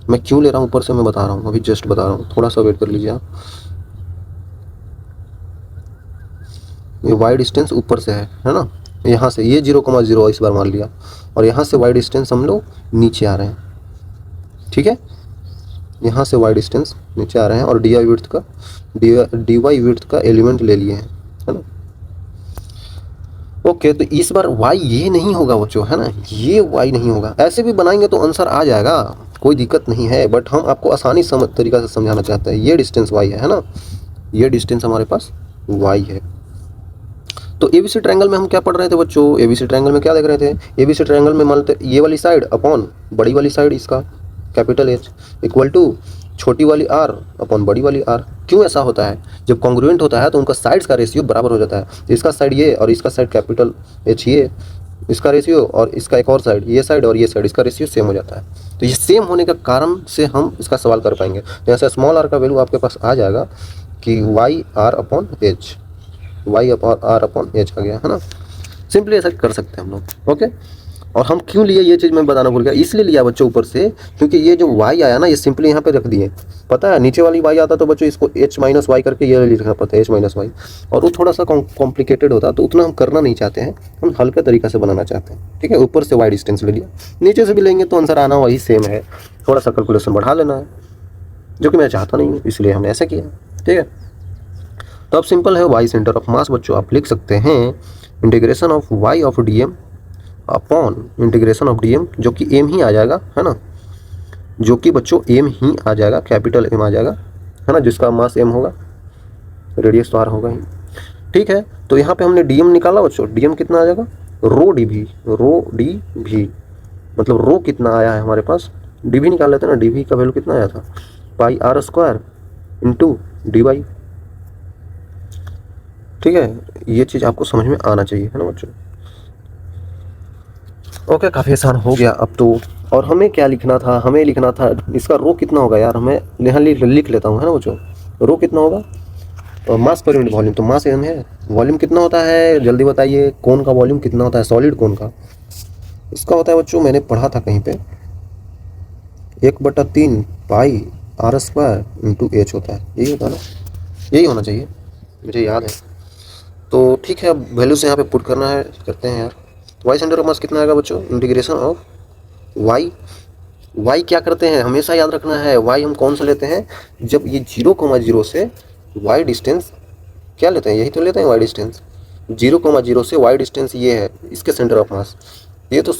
मैं क्यों ले रहा हूँ ऊपर से, मैं बता रहा हूँ, अभी जस्ट बता रहा हूँ, थोड़ा सा वेट कर लीजिए आप। ये वाई डिस्टेंस ऊपर से है ना, यहाँ से ये 0,0 इस बार मान लिया, और यहाँ से वाई डिस्टेंस हम लोग नीचे आ रहे हैं, ठीक है, यहाँ से वाई डिस्टेंस नीचे आ रहे हैं, और डी वाई विड्थ का एलिमेंट ले लिए हैं, है ना। ओके, तो इस बार वाई ये नहीं होगा बच्चों, है ना, ये वाई नहीं होगा, ऐसे भी बनाएंगे तो आंसर आ जाएगा, कोई दिक्कत नहीं है, बट हम आपको आसानी तरीका से समझाना चाहते हैं। ये डिस्टेंस वाई है ना, ये डिस्टेंस हमारे पास वाई है। तो एबीसी ट्रायंगल में हम क्या पढ़ रहे थे बच्चों, एबीसी ट्रायंगल में क्या देख रहे थे, एबीसी ट्रायंगल में मान लेते ये वाली साइड अपॉन बड़ी वाली साइड, इसका कैपिटल एच इक्वल टू छोटी वाली आर अपॉन बड़ी वाली आर। क्यों ऐसा होता है, जब कॉन्ग्रुएंट होता है तो उनका साइड्स का रेशियो बराबर हो जाता है, तो इसका साइड ये और इसका साइड कैपिटल एच ये, इसका रेशियो, और इसका एक और साइड, ये साइड और ये साइड, इसका रेशियो सेम हो जाता है। तो ये सेम होने का कारण से हम इसका सवाल कर पाएंगे। तो ऐसा स्मॉल आर का वैल्यू आपके पास आ जाएगा कि Y R upon H, Y upon R upon H आ गया, है ना। सिंपली ऐसा कर सकते हैं हम लोग, ओके। और हम क्यों लिए ये चीज़ मैं बताना भूल गया, इसलिए लिया बच्चों ऊपर से, क्योंकि ये जो y आया ना, ये सिंपली यहाँ पे रख दिए, पता है नीचे वाली y आता तो बच्चों इसको h माइनस वाई करके ये लिखना पड़ता है, h माइनस वाई, और वो थोड़ा सा कॉम्प्लिकेटेड होता, तो उतना हम करना नहीं चाहते हैं, हम हल्के तरीका से बनाना चाहते हैं, ठीक है। ऊपर से y डिस्टेंस ले लिया, नीचे से भी लेंगे तो आंसर आना वही सेम है, थोड़ा सा कैलकुलेशन बढ़ा लेना है, जो कि मैं चाहता नहीं हूँ, इसलिए हमने ऐसा किया, ठीक है। तो अब सिंपल है वाई सेंटर ऑफ मास बच्चों, आप लिख सकते हैं integration of y of d m upon integration of d m, जो कि एम ही आ जाएगा, है ना, जो कि बच्चों एम ही आ जाएगा, कैपिटल एम आ जाएगा, है ना, जिसका मास एम होगा, रेडियस तो आर होगा ही। ठीक है, तो यहाँ पे हमने डी एम निकाला बच्चों, डी एम कितना आ जाएगा, रो डी भी, मतलब रो कितना आया है हमारे पास, डी भी निकाल लेते हैं ना, डी भी का वैल्यू कितना आया था, pi R square into D Y. ठीक है, ये चीज़ आपको समझ में आना चाहिए, है ना बच्चों। ओके, काफ़ी आसान हो गया अब तो। और हमें क्या लिखना था, हमें लिखना था इसका रो कितना होगा यार, हमें यहाँ लिख लेता हूँ, है ना बच्चों। रो कितना होगा, और मास पर यूनिट वॉल्यूम, तो मास एम है, वॉल्यूम कितना होता है जल्दी बताइए, कोन का वॉल्यूम कितना होता है, सॉलिड कोन का, इसका होता है बच्चों, मैंने पढ़ा था कहीं पे 1/3 पाई आर स्क्वायर इंटू एच होता है, यही होता है ना, यही होना चाहिए, मुझे याद है। तो ठीक है, अब वैल्यूज यहाँ पे पुट करना है, करते हैं यार। वाई सेंटर ऑफ मास कितना आएगा बच्चों, इंटीग्रेशन ऑफ वाई क्या करते हैं, हमेशा याद रखना है, वाई हम कौन सा लेते हैं, जब ये 0,0 से वाई डिस्टेंस क्या लेते हैं, यही तो लेते हैं वाई डिस्टेंस, 0,0 से वाई डिस्टेंस ये है इसके सेंटर ऑफ मास। ये तो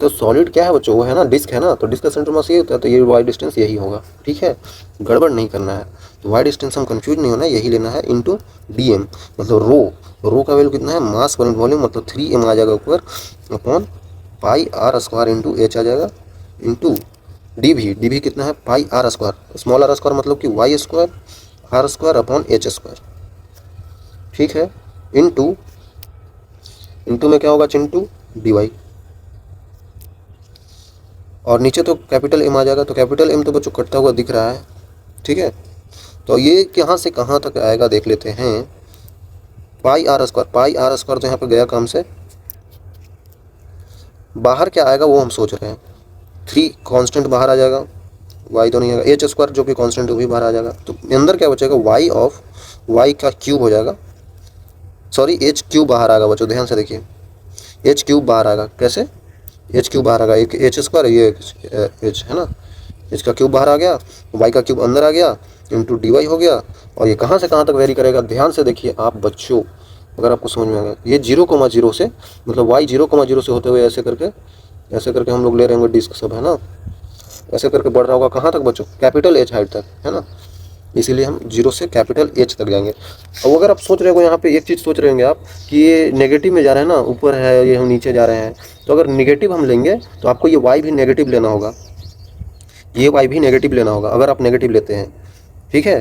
सॉलिड क्या है बच्चों, वो है ना, डिस्क है ना, तो डिस्क का सेंटर मास ये होता है, तो ये वाई डिस्टेंस यही होगा। ठीक है, गड़बड़ नहीं करना है, तो वाई डिस्टेंस हम कंफ्यूज नहीं होना है, यही लेना है, इंटू डी एम, मतलब रो का वैल्यू कितना है, मास पर वॉल्यूम, मतलब 3m आ जाएगा ऊपर, upon pi R square into H आ जाएगा, इंटू डी भी कितना है, pi R square, small R square मतलब कि Y square R square upon H square. ठीक है, इंटू में क्या होगा चिंटू, डी वाई, और नीचे तो कैपिटल एम आ जाएगा, तो कैपिटल एम तो बच्चों कटता हुआ दिख रहा है। ठीक है, तो ये कहाँ से कहाँ तक आएगा देख लेते हैं, पाई आर स्क्वायर तो यहाँ पे गया काम से, बाहर क्या आएगा वो हम सोच रहे हैं, 3 कांस्टेंट बाहर आ जाएगा, वाई तो नहीं आएगा, एच स्क्वायर जो कि कांस्टेंट वो भी बाहर आ जाएगा, तो अंदर क्या बचेगा, वाई का क्यूब हो जाएगा, सॉरी एच क्यूब बाहर आएगा बच्चों, ध्यान से देखिए, एच क्यूब बाहर आएगा, कैसे एच क्यूब बाहर आएगा, एक एच स्क्वायर, ये एच है ना, एच का क्यूब बाहर आ गया, वाई का क्यूब अंदर आ गया, इंटू डी वाई हो गया, और ये कहाँ से कहाँ तक वेरी करेगा, ध्यान से देखिए आप बच्चों, अगर आपको समझ में आएगा, ये 0,0 से, मतलब वाई 0,0 से होते हुए ऐसे करके हम लोग ले रहे होंगे डिस्क सब, है ना, ऐसे करके बढ़ रहा होगा कहाँ तक बच्चों, कैपिटल एच हाइट तक, है ना, इसीलिए हम 0 से कैपिटल एच तक जाएंगे। अब अगर आप सोच रहे हो यहाँ पे एक चीज़ सोच रहे होंगे आप कि ये नेगेटिव में जा रहे हैं ना, ऊपर है, ये हम नीचे जा रहे हैं, तो अगर नेगेटिव हम लेंगे तो आपको ये वाई भी नेगेटिव लेना होगा, ये वाई भी नेगेटिव लेना होगा, अगर आप नेगेटिव लेते हैं। ठीक है,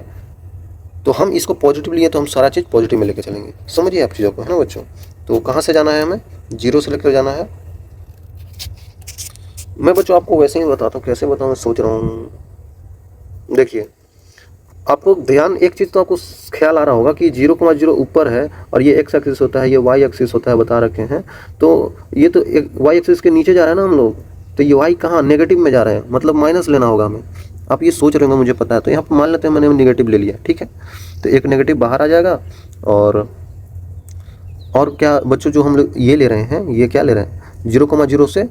तो हम इसको पॉजिटिव लिए तो हम सारा चीज़ पॉजिटिव में लेके चलेंगे, समझिए आप चीज़ों को, है ना बच्चों। तो कहाँ से जाना है, हमें 0 से लेकर जाना है। मैं बच्चों आपको वैसे ही बताता हूँ, कैसे बताऊँ, मैं सोच रहा हूँ। देखिए, आपको ध्यान, एक चीज़ तो आपको ख्याल आ रहा होगा कि 0,0 ऊपर है और ये एक्स एक्सिस होता है, ये वाई एक्सिस होता है, बता रखे हैं। तो ये तो एक वाई एक्सिस के नीचे जा रहा है ना हम लोग, तो ये वाई कहाँ नेगेटिव में जा रहे हैं, मतलब माइनस लेना होगा हमें। आप ये सोच रहे होंगे, मुझे पता है, तो यहाँ पर मान लेते हैं मैंने नेगेटिव ले लिया। ठीक है, तो एक नेगेटिव बाहर आ जाएगा, और क्या बच्चों जो हम लोग ये ले रहे हैं, ये क्या ले रहे हैं, 0,0 से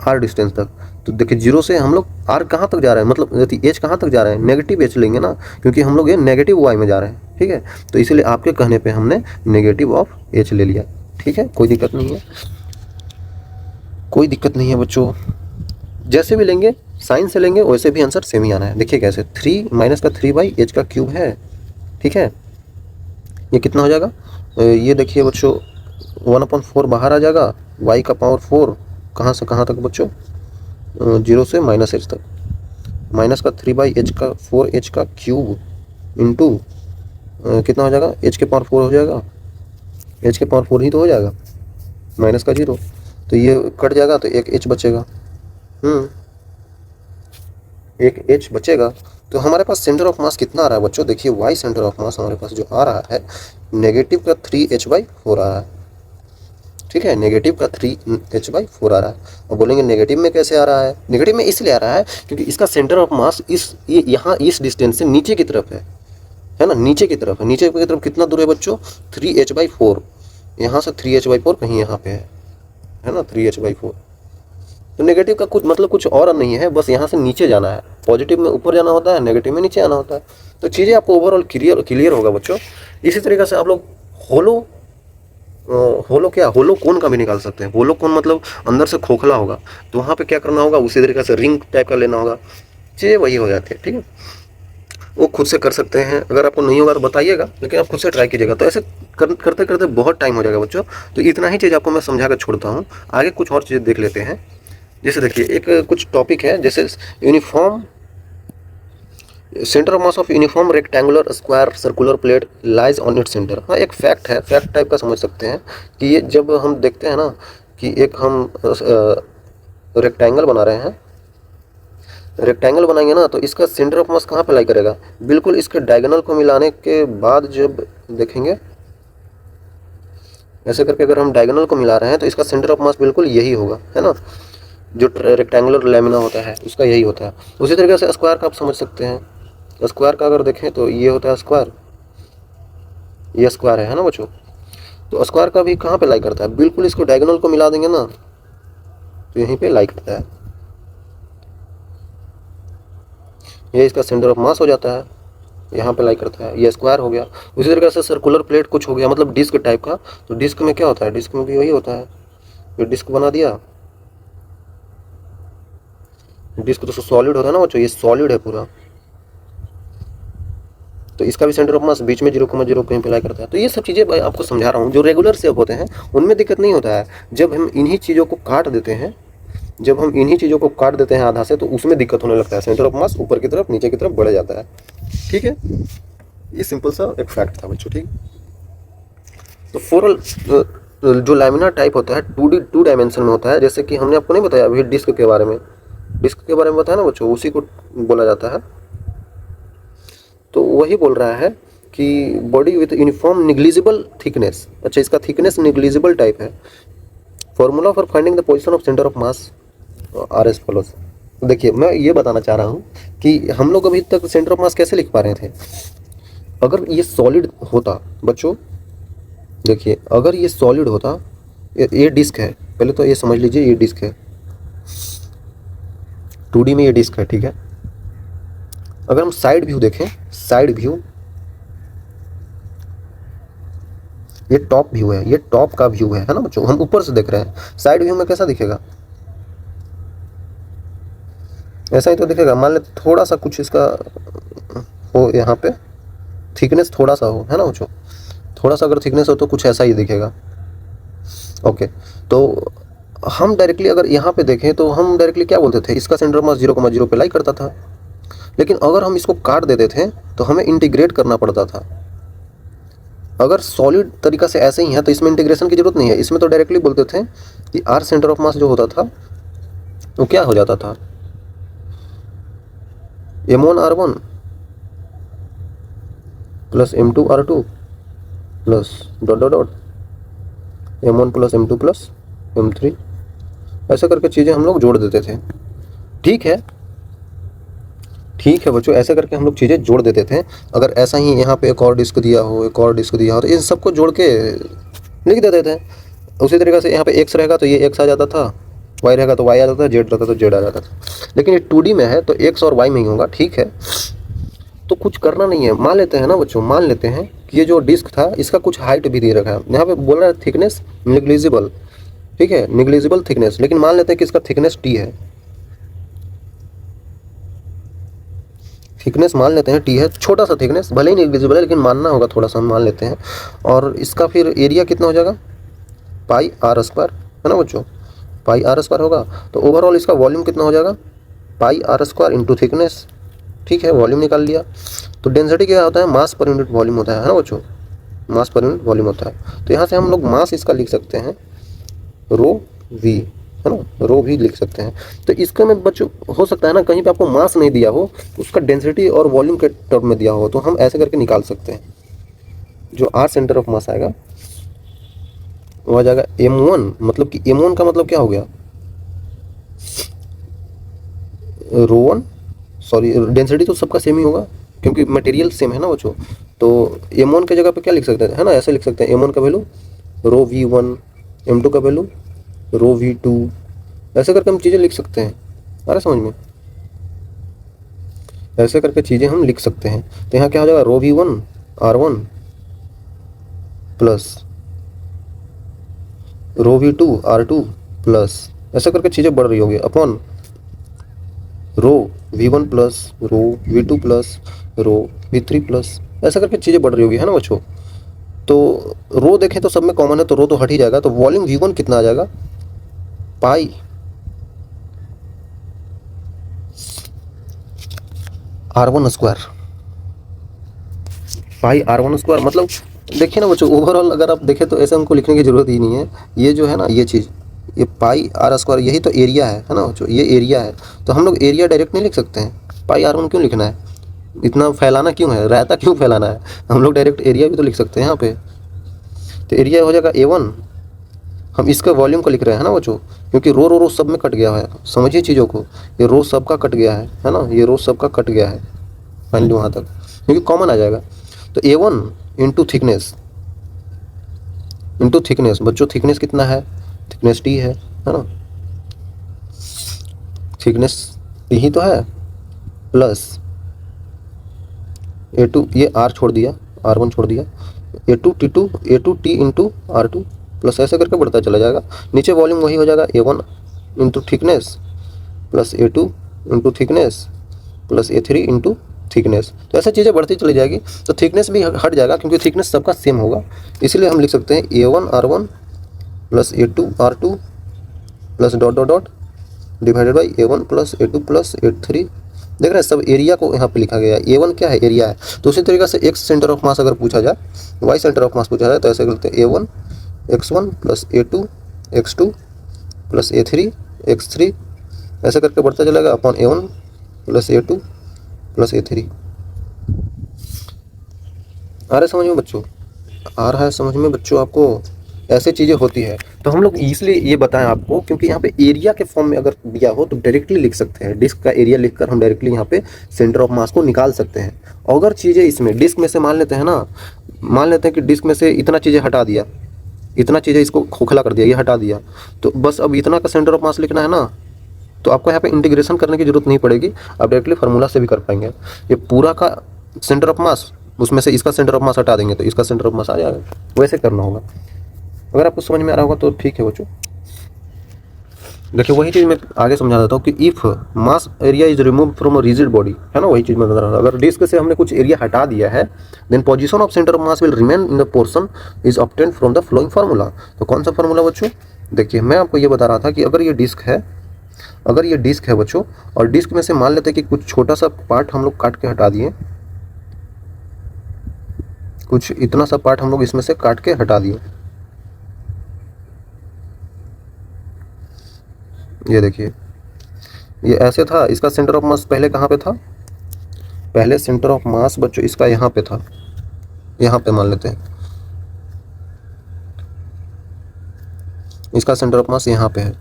आर डिस्टेंस तक। तो देखिए 0 से हम लोग आर कहाँ तक जा रहे हैं, मतलब एच कहाँ तक जा रहे हैं, नेगेटिव एच लेंगे ना, क्योंकि हम लोग ये नेगेटिव वाई में जा रहे हैं। ठीक है, तो इसलिए आपके कहने पे हमने नेगेटिव ऑफ एच ले लिया। ठीक है, कोई दिक्कत नहीं है, कोई दिक्कत नहीं है बच्चों, जैसे भी लेंगे, साइन से लेंगे वैसे भी आंसर सेम ही आना है। देखिए कैसे, 3 माइनस का 3 बाई एच का क्यूब है। ठीक है, ये कितना हो जाएगा, ये देखिए बच्चों 1/4 बाहर आ जाएगा, वाई का पावर 4, कहाँ से कहाँ तक बच्चों, 0 से माइनस एच तक, माइनस का 3 बाई एच का 4 एच का क्यूब इंटू कितना हो जाएगा, एच के पावर 4 हो जाएगा, एच के पावर 4 ही तो हो जाएगा, माइनस का 0, तो ये कट जाएगा, तो एक एच बचेगा, एक एच बचेगा। तो हमारे पास सेंटर ऑफ मास कितना आ रहा है बच्चों, देखिए वाई सेंटर ऑफ मास हमारे पास जो आ रहा है, नेगेटिव का 3h/4 आ रहा है। ठीक है, नेगेटिव का 3h/4 आ रहा है। और बोलेंगे नेगेटिव में कैसे आ रहा है, नेगेटिव में इसलिए आ रहा है क्योंकि इसका सेंटर ऑफ मास यहाँ इस डिस्टेंस से नीचे की तरफ है ना, नीचे की तरफ है। नीचे की तरफ कितना दूर है बच्चों, 3h/4, यहाँ से 3h/4 कहीं यहाँ पे है ना, 3h/4, तो नेगेटिव का कुछ मतलब कुछ और नहीं है, बस यहाँ से नीचे जाना है। पॉजिटिव में ऊपर जाना होता है, नेगेटिव में नीचे आना होता है। तो चीज़ें आपको ओवरऑल क्लियर होगा बच्चों। इसी तरीके से आप लोग होलो क्या, होलो कोन का भी निकाल सकते हैं। होलो कोन मतलब अंदर से खोखला होगा, तो वहाँ पे क्या करना होगा, उसी तरीके से रिंग टाइप का लेना होगा, चीज़ें वही हो जाती है। ठीक है, वो खुद से कर सकते हैं। अगर आपको नहीं होगा तो बताइएगा, लेकिन आप खुद से ट्राई कीजिएगा। तो ऐसे करते करते बहुत टाइम हो जाएगा बच्चों। तो इतना ही चीज़ आपको मैं समझा कर छोड़ता हूँ, आगे कुछ और चीज़ें देख लेते हैं। जैसे देखिए एक कुछ टॉपिक है, जैसे uniform centre of mass of uniform rectangular square circular plate lies on it centre. हाँ, एक फैक्ट है, फैक्ट टाइप का समझ सकते हैं कि ये जब हम देखते हैं ना कि एक हम रेक्टेंगल बना रहे हैं, रेक्टेंगल बनाएंगे ना, तो इसका सेंटर ऑफ मास कहाँ पे लाई करेगा, बिल्कुल इसके डायगोनल को मिलाने के बाद जब देखेंगे ऐसे करके, अगर हम डायगोनल को मिला रहे हैं तो इसका सेंटर ऑफ मास बिल्कुल यही होगा, है ना। जो रेक्टेंगुलर लेमिना होता है उसका यही होता है। उसी तरीके से स्क्वायर का आप समझ सकते हैं। स्क्वायर का अगर देखें तो ये होता है स्क्वायर, ये स्क्वायर है ना बच्चों। तो स्क्वायर का भी कहाँ पे लाई करता है, बिल्कुल इसको डायगोनल को मिला देंगे ना तो यहीं पे लाई करता है। ये इसका सेंटर ऑफ मास हो जाता है, यहाँ पे लाई करता है, ये स्क्वायर हो गया। उसी तरीके से सर्कुलर प्लेट कुछ हो गया, मतलब डिस्क टाइप का। तो डिस्क में क्या होता है, डिस्क में भी वही होता है। ये डिस्क बना दिया, डिस्क तो सॉलिड होता है ना बच्चों, ये सॉलिड है पूरा। तो इसका भी सेंटर ऑफ मास बीच में 0,0 कहीं पे लाई करता है। तो ये सब चीज़ें मैं आपको समझा रहा हूँ। जो रेगुलर शेप होते हैं उनमें दिक्कत नहीं होता है। जब हम इन्हीं चीज़ों को काट देते हैं, जब हम इन्हीं चीज़ों को काट देते हैं आधा से, तो उसमें दिक्कत होने लगता है। सेंटर ऑफ मास ऊपर की तरफ नीचे की तरफ बढ़ जाता है। ठीक है, ये सिंपल सा एक फैक्ट था बच्चों। ठीक, तो फोरल जो लैमिनार टाइप होता है 2 डायमेंशन में होता है। जैसे कि हमने आपको नहीं बताया अभी डिस्क के बारे में, डिस्क के बारे में बताया ना बच्चों, उसी को बोला जाता है। तो वही बोल रहा है कि body with uniform negligible thickness. अच्छा, इसका थिकनेस निग्लिजिबल टाइप है। Formula for finding the position of centre of mass R S follows. देखिए, मैं ये बताना चाह रहा हूँ कि हम लोग अभी तक सेंटर ऑफ मास कैसे लिख पा रहे थे। अगर ये सॉलिड होता बच्चों, देखिए अगर ये सॉलिड होता, ये डिस्क है, पहले तो ये समझ लीजिए ये डिस्क है, 2D में ये डिस्क है। ठीक है, अगर हम साइड व्यू देखें, साइड व्यू, ये टॉप व्यू है, ये टॉप का व्यू है ना बच्चों, हम ऊपर से देख रहे हैं। साइड व्यू में कैसा दिखेगा, ऐसा ही तो दिखेगा। मान ले थोड़ा सा कुछ इसका हो, यहाँ पे थिकनेस थोड़ा सा हो, है ना बच्चों, थोड़ा सा अगर थिकनेस हो तो कुछ ऐसा ही दिखेगा। ओके, तो हम डायरेक्टली अगर यहाँ पे देखें तो हम डायरेक्टली क्या बोलते थे, इसका सेंटर मास 0,0 पे लाई करता था। लेकिन अगर हम इसको काट देते थे तो हमें इंटीग्रेट करना पड़ता था। अगर सॉलिड तरीका से ऐसे ही है तो इसमें इंटीग्रेशन की जरूरत नहीं है। इसमें तो डायरेक्टली बोलते थे कि आर सेंटर ऑफ मास जो होता था वो क्या हो जाता था, M1R1 plus M2R2 plus dot dot dot M1 plus M2 plus M3, ऐसा करके चीज़ें हम लोग जोड़ देते थे। ठीक है, ठीक है बच्चों, ऐसे करके हम लोग चीज़ें जोड़ देते थे। अगर ऐसा ही यहाँ पे एक और डिस्क दिया हो, एक और डिस्क दिया हो, तो इन सबको जोड़ के लिख देते थे। उसी तरीके से यहाँ पे X रहेगा तो ये X आ जाता था, Y रहेगा तो Y आ जाता था, Z रहता तो Z आ जाता था। लेकिन ये 2D में है तो X और Y में ही होगा। ठीक है, तो कुछ करना नहीं है। मान लेते हैं ना बच्चों, मान लेते हैं कि ये जो डिस्क था इसका कुछ हाइट भी दे रखा है। यहाँ पे बोल रहा है थिकनेस निग्लिजिबल, ठीक है, निग्लिजिबल थिकनेस। लेकिन मान लेते हैं कि इसका थिकनेस T है, थिकनेस मान लेते हैं T है, छोटा सा थिकनेस, भले ही निग्लिजिबल है लेकिन मानना होगा थोड़ा सा, हम मान लेते हैं। और इसका फिर एरिया कितना हो जाएगा, पाई आर स्क्वायर, है ना बच्चों, पाई आर स्क्वायर होगा। तो ओवरऑल इसका वॉल्यूम कितना हो जाएगा, pi R square into thickness. ठीक है, वॉल्यूम निकाल लिया। तो डेंसिटी क्या होता है, मास पर यूनिट वॉल्यूम होता है ना बच्चों, मास पर यूनिट वॉल्यूम होता है। तो यहाँ से हम लोग मास इसका लिख सकते हैं रो वी, है ना, रो भी लिख सकते हैं। तो इसका में बच्चों हो सकता है ना कहीं पे आपको मास नहीं दिया हो, उसका डेंसिटी और वॉल्यूम के टर्म में दिया हो, तो हम ऐसे करके निकाल सकते हैं। जो आर सेंटर ऑफ मास आएगा वो आ जाएगा M1, मतलब कि M1 का मतलब क्या हो गया, रो 1, सॉरी डेंसिटी तो सबका सेम ही होगा क्योंकि मटेरियल सेम है ना बच्चों। तो M1 के जगह पे क्या लिख सकते हैं, है ना, ऐसे लिख सकते हैं M1 का वैल्यू रो V1, M2 का वैल्यू रो V2, ऐसे करके हम चीज़ें लिख सकते हैं। आ रहा समझ में? ऐसे करके चीज़ें हम लिख सकते हैं। तो यहाँ क्या हो जाएगा, रो V1 R1 प्लस रो V2 R2 प्लस, ऐसे करके चीज़ें बढ़ रही होगी, अपॉन रो V1 प्लस रो V2 प्लस रो V3 प्लस, ऐसा करके चीज़ें बढ़ रही होगी, है ना बच्चों। तो रो देखें तो सब में कॉमन है, तो रो तो हट ही जाएगा। तो वॉल्यूम V1 कितना आ जाएगा, पाई R1 स्क्वायर, पाई R1 स्क्वायर। मतलब देखिए ना बच्चों, ओवरऑल अगर आप देखें तो ऐसे हमको लिखने की ज़रूरत ही नहीं है। ये जो है ना, ये चीज़, ये पाई R स्क्वायर, यही तो एरिया है ना बच्चों, ये एरिया है। तो हम लोग एरिया डायरेक्ट नहीं लिख सकते हैं, पाई R1 क्यों लिखना है, इतना फैलाना क्यों है, रायता क्यों फैलाना है। हम लोग डायरेक्ट एरिया भी तो लिख सकते हैं यहाँ पे। तो एरिया हो जाएगा A1, हम इसका वॉल्यूम को लिख रहे हैं ना बच्चों, क्योंकि रो रो रो सब में कट गया है। समझिए चीज़ों को, ये रो सब का कट गया है ना, ये रो सब का कट गया है फाइनली वहाँ तक, क्योंकि कॉमन आ जाएगा। तो A1 into thickness, into thickness बच्चों, थिकनेस कितना है, थिकनेस T है ना, थिकनेस T ही तो है, प्लस A2, ये R छोड़ दिया, R1 छोड़ दिया, A2 T into R2 plus, ऐसे करके बढ़ता चला जाएगा। नीचे वॉल्यूम वही हो जाएगा, A1 into thickness plus A2 into thickness plus A3 into thickness. तो ऐसे चीज़ें बढ़ती चली जाएगी। तो थिकनेस भी हट जाएगा, क्योंकि थिकनेस सबका सेम होगा, इसीलिए हम लिख सकते हैं A1 R1 plus A2 R2 plus dot dot dot divided by A1 plus A2 plus A3। देख रहे हैं, सब एरिया को यहाँ पे लिखा गया है। A1 क्या है, एरिया है। तो उसी तरीके से एक्स सेंटर ऑफ मास अगर पूछा जाए, वाई सेंटर ऑफ मास पूछा जाए, तो ऐसे करते हैं A1 x1 plus A2 x2 plus A3 x3, ऐसे करके बढ़ता चलेगा, upon A1 plus A2 plus A3। आ रहा है समझ में बच्चों, आ रहा है समझ में बच्चों आपको, ऐसे चीज़ें होती है। तो हम लोग इसलिए ये बताएं आपको, क्योंकि यहाँ पे एरिया के फॉर्म में अगर दिया हो तो डायरेक्टली लिख सकते हैं, डिस्क का एरिया लिखकर हम डायरेक्टली यहाँ पे सेंटर ऑफ मास को निकाल सकते हैं। अगर चीज़ें इसमें डिस्क में से मान लेते हैं ना, मान लेते हैं कि डिस्क में से इतना चीज़ें हटा दिया, इतना चीज़ें इसको खोखला कर दिया, ये हटा दिया, तो बस अब इतना का सेंटर ऑफ मास लिखना है ना, तो आपको यहाँ पे इंटीग्रेशन करने की जरूरत नहीं पड़ेगी, आप डायरेक्टली फार्मूला से भी कर पाएंगे। ये पूरा का सेंटर ऑफ मास, उसमें से इसका सेंटर ऑफ मास हटा देंगे तो इसका सेंटर ऑफ मास आ जाएगा। वैसे करना होगा। अगर आपको समझ में आ रहा होगा तो ठीक है बच्चों। देखिए वही चीज़ मैं आगे समझा देता हूँ कि if mass area is remove from a rigid body, है ना, वही चीज़ मैं बता रहा था। अगर डिस्क से हमने कुछ एरिया हटा दिया है, then position of centre of mass will remain in the portion is obtained from the following formula. तो कौन सा फार्मूला बच्चों, देखिए मैं आपको ये बता रहा था कि अगर ये डिस्क है, अगर ये डिस्क है बच्चों, और डिस्क में से मान लेते हैं कि कुछ छोटा सा पार्ट हम लोग काट के हटा दिए, कुछ इतना सा पार्ट हम लोग इसमें से काट के हटा दिए, ये देखिए ये ऐसे था, इसका सेंटर ऑफ मास पहले कहाँ पे था, पहले सेंटर ऑफ मास बच्चों इसका यहाँ पे था, यहाँ पे मान लेते हैं इसका सेंटर ऑफ मास यहाँ पे है,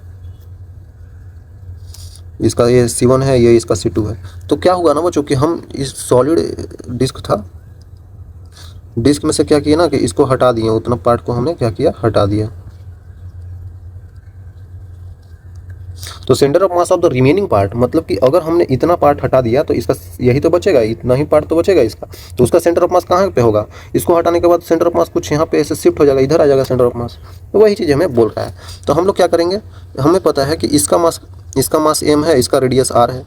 इसका ये C1 है, ये इसका C2 है। तो क्या हुआ ना बच्चों कि हम इस सॉलिड डिस्क था, डिस्क में से क्या किया ना कि इसको हटा दिए, उतना पार्ट को हमने क्या किया, हटा दिया। तो centre of mass of the remaining part, मतलब कि अगर हमने इतना पार्ट हटा दिया तो इसका यही तो बचेगा, इतना ही पार्ट तो बचेगा इसका, तो उसका सेंटर ऑफ मास कहाँ पे होगा, इसको हटाने के बाद सेंटर ऑफ मास कुछ यहाँ पे ऐसे शिफ्ट हो जाएगा, इधर आ जाएगा सेंटर ऑफ मास। तो वही चीज़ हमें बोल रहा है। तो हम लोग क्या करेंगे, हमें पता है कि इसका मास m है, इसका रेडियस r है,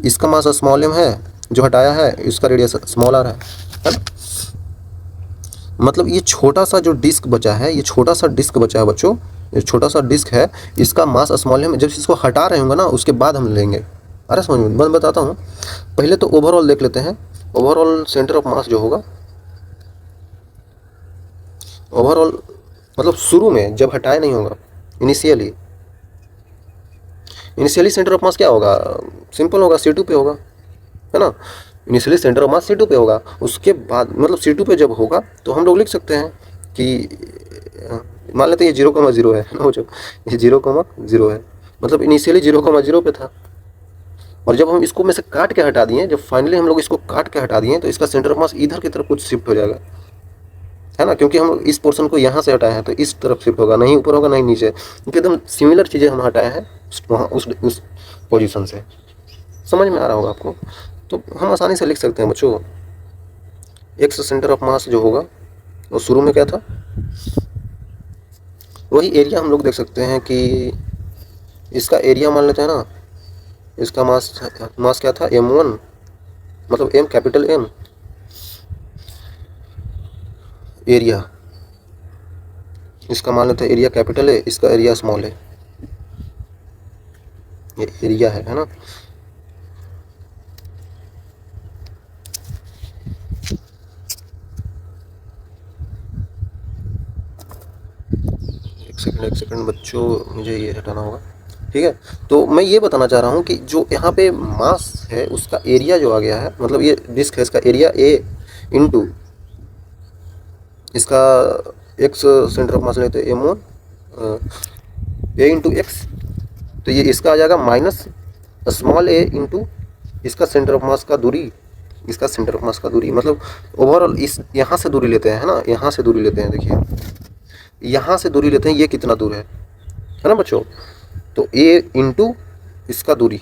इसका मास स्मॉल m है जो हटाया है, इसका रेडियस स्मॉल r है ना। मतलब ये छोटा सा जो डिस्क बचा है, ये छोटा सा डिस्क बचा है बच्चों, ये छोटा सा डिस्क है, इसका मास स्मॉल है। जब इसको हटा रहे होंगे ना उसके बाद हम लेंगे। अरे समझ में, मैं बताता हूँ। पहले तो ओवरऑल देख लेते हैं, ओवरऑल सेंटर ऑफ मास जो होगा, ओवरऑल मतलब शुरू में जब हटाए नहीं होगा, इनिशियली सेंटर ऑफ मास क्या होगा, सिंपल होगा, C2 पे होगा, है ना। Initially centre of mass C2 पे होगा, उसके बाद मतलब C2 पे जब होगा तो हम लोग लिख सकते हैं कि मान लेते हैं ये 0,0 है ना बच्चों, ये 0,0 है, मतलब इनिशियली 0,0 पे था, और जब हम इसको में से काट के हटा दिए, जब फाइनली हम लोग इसको काट के हटा दिए तो इसका सेंटर ऑफ मास इधर की तरफ कुछ शिफ्ट हो जाएगा, है ना, क्योंकि हम इस पोर्शन को यहाँ से हटाए हैं तो इस तरफ शिफ्ट होगा, नहीं ऊपर होगा नहीं नीचे, क्योंकि एकदम सिमिलर चीज़ें हम हटाए हैं वहाँ उस पोजीशन से। समझ में आ रहा होगा आपको। तो हम आसानी से लिख सकते हैं बच्चों, एक्स सेंटर ऑफ मास जो होगा वो शुरू में क्या था, वही एरिया हम लोग देख सकते हैं कि इसका एरिया मान लेते हैं ना, इसका मास क्या था m1, मतलब m कैपिटल M, एरिया इसका मान लेते हैं एरिया कैपिटल है, इसका एरिया स्मॉल है, ये एरिया है ना। एक सेकंड बच्चों, मुझे ये हटाना होगा, ठीक है। तो मैं ये बताना चाह रहा हूँ कि जो यहाँ पे मास है उसका एरिया जो आ गया है, मतलब ये डिस्क है, इसका एरिया A इंटू इसका एक्स सेंटर ऑफ मास लेते हैं M1 A इंटू एक्स, तो ये इसका आ जाएगा माइनस स्मॉल a इंटू इसका सेंटर ऑफ मास का दूरी, इसका सेंटर ऑफ मास का दूरी, मतलब ओवरऑल इस यहाँ से दूरी लेते हैं, है ना, यहाँ से दूरी लेते हैं, देखिए यहाँ से दूरी लेते हैं, ये कितना दूर है ना बच्चों, तो a इंटू इसका दूरी,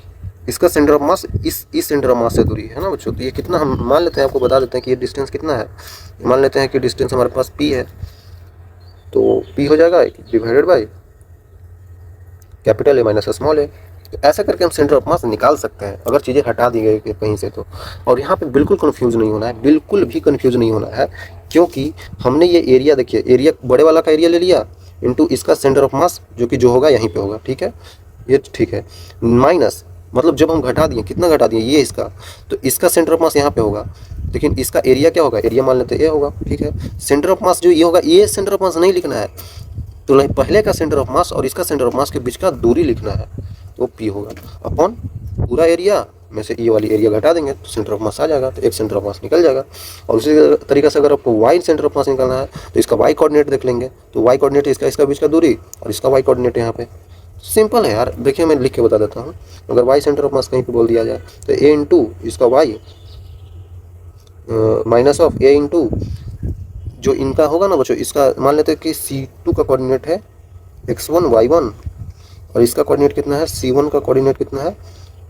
इसका सेंटर ऑफ मास इस सेंटर ऑफ मास से दूरी है ना बच्चों। तो ये कितना, हम मान लेते हैं, आपको बता देते हैं कि ये डिस्टेंस कितना है। मान लेते हैं कि डिस्टेंस हमारे पास p है, तो p हो जाएगा divided by capital A minus small a। तो ऐसा करके हम सेंटर ऑफ मास निकाल सकते हैं अगर चीज़ें हटा दी गई कहीं से तो। और यहाँ पे बिल्कुल कंफ्यूज नहीं होना है, बिल्कुल भी कंफ्यूज नहीं होना है, क्योंकि हमने ये एरिया, देखिए एरिया बड़े वाला का एरिया ले लिया इंटू इसका सेंटर ऑफ मास जो होगा यहीं पे होगा, ठीक है, ये ठीक है, माइनस मतलब जब हम घटा दिए, कितना घटा दिए, ये इसका, तो इसका सेंटर ऑफ मास यहाँ पे होगा, लेकिन इसका एरिया क्या होगा, एरिया मान लेते हैं ए होगा, ठीक है। सेंटर ऑफ मास जो ये होगा, ये सेंटर ऑफ मास नहीं लिखना है, तो पहले का सेंटर ऑफ मास और इसका सेंटर ऑफ मास के बीच का दूरी लिखना है, तो पी होगा अपॉन पूरा एरिया में से ये वाली एरिया घटा देंगे तो सेंटर ऑफ मास आ जाएगा, तो एक सेंटर ऑफ मास निकल जाएगा। और उसी तरीके से अगर आपको वाई सेंटर ऑफ मास निकालना है तो इसका वाई कोऑर्डिनेट देख लेंगे, तो वाई कोऑर्डिनेट इसका बीच का दूरी और इसका वाई कोऑर्डिनेट यहाँ पे। सिंपल है यार, देखिए मैं लिख के बता देता हूँ। अगर वाई सेंटर ऑफ मास कहीं पे बोल दिया जाए तो ए इंटू इसका y minus of A into जो इनका होगा ना बच्चों, इसका मान लेते हैं कि C2 का कोऑर्डिनेट है x1 y1 और इसका कोऑर्डिनेट कितना है, C1 का कोऑर्डिनेट कितना है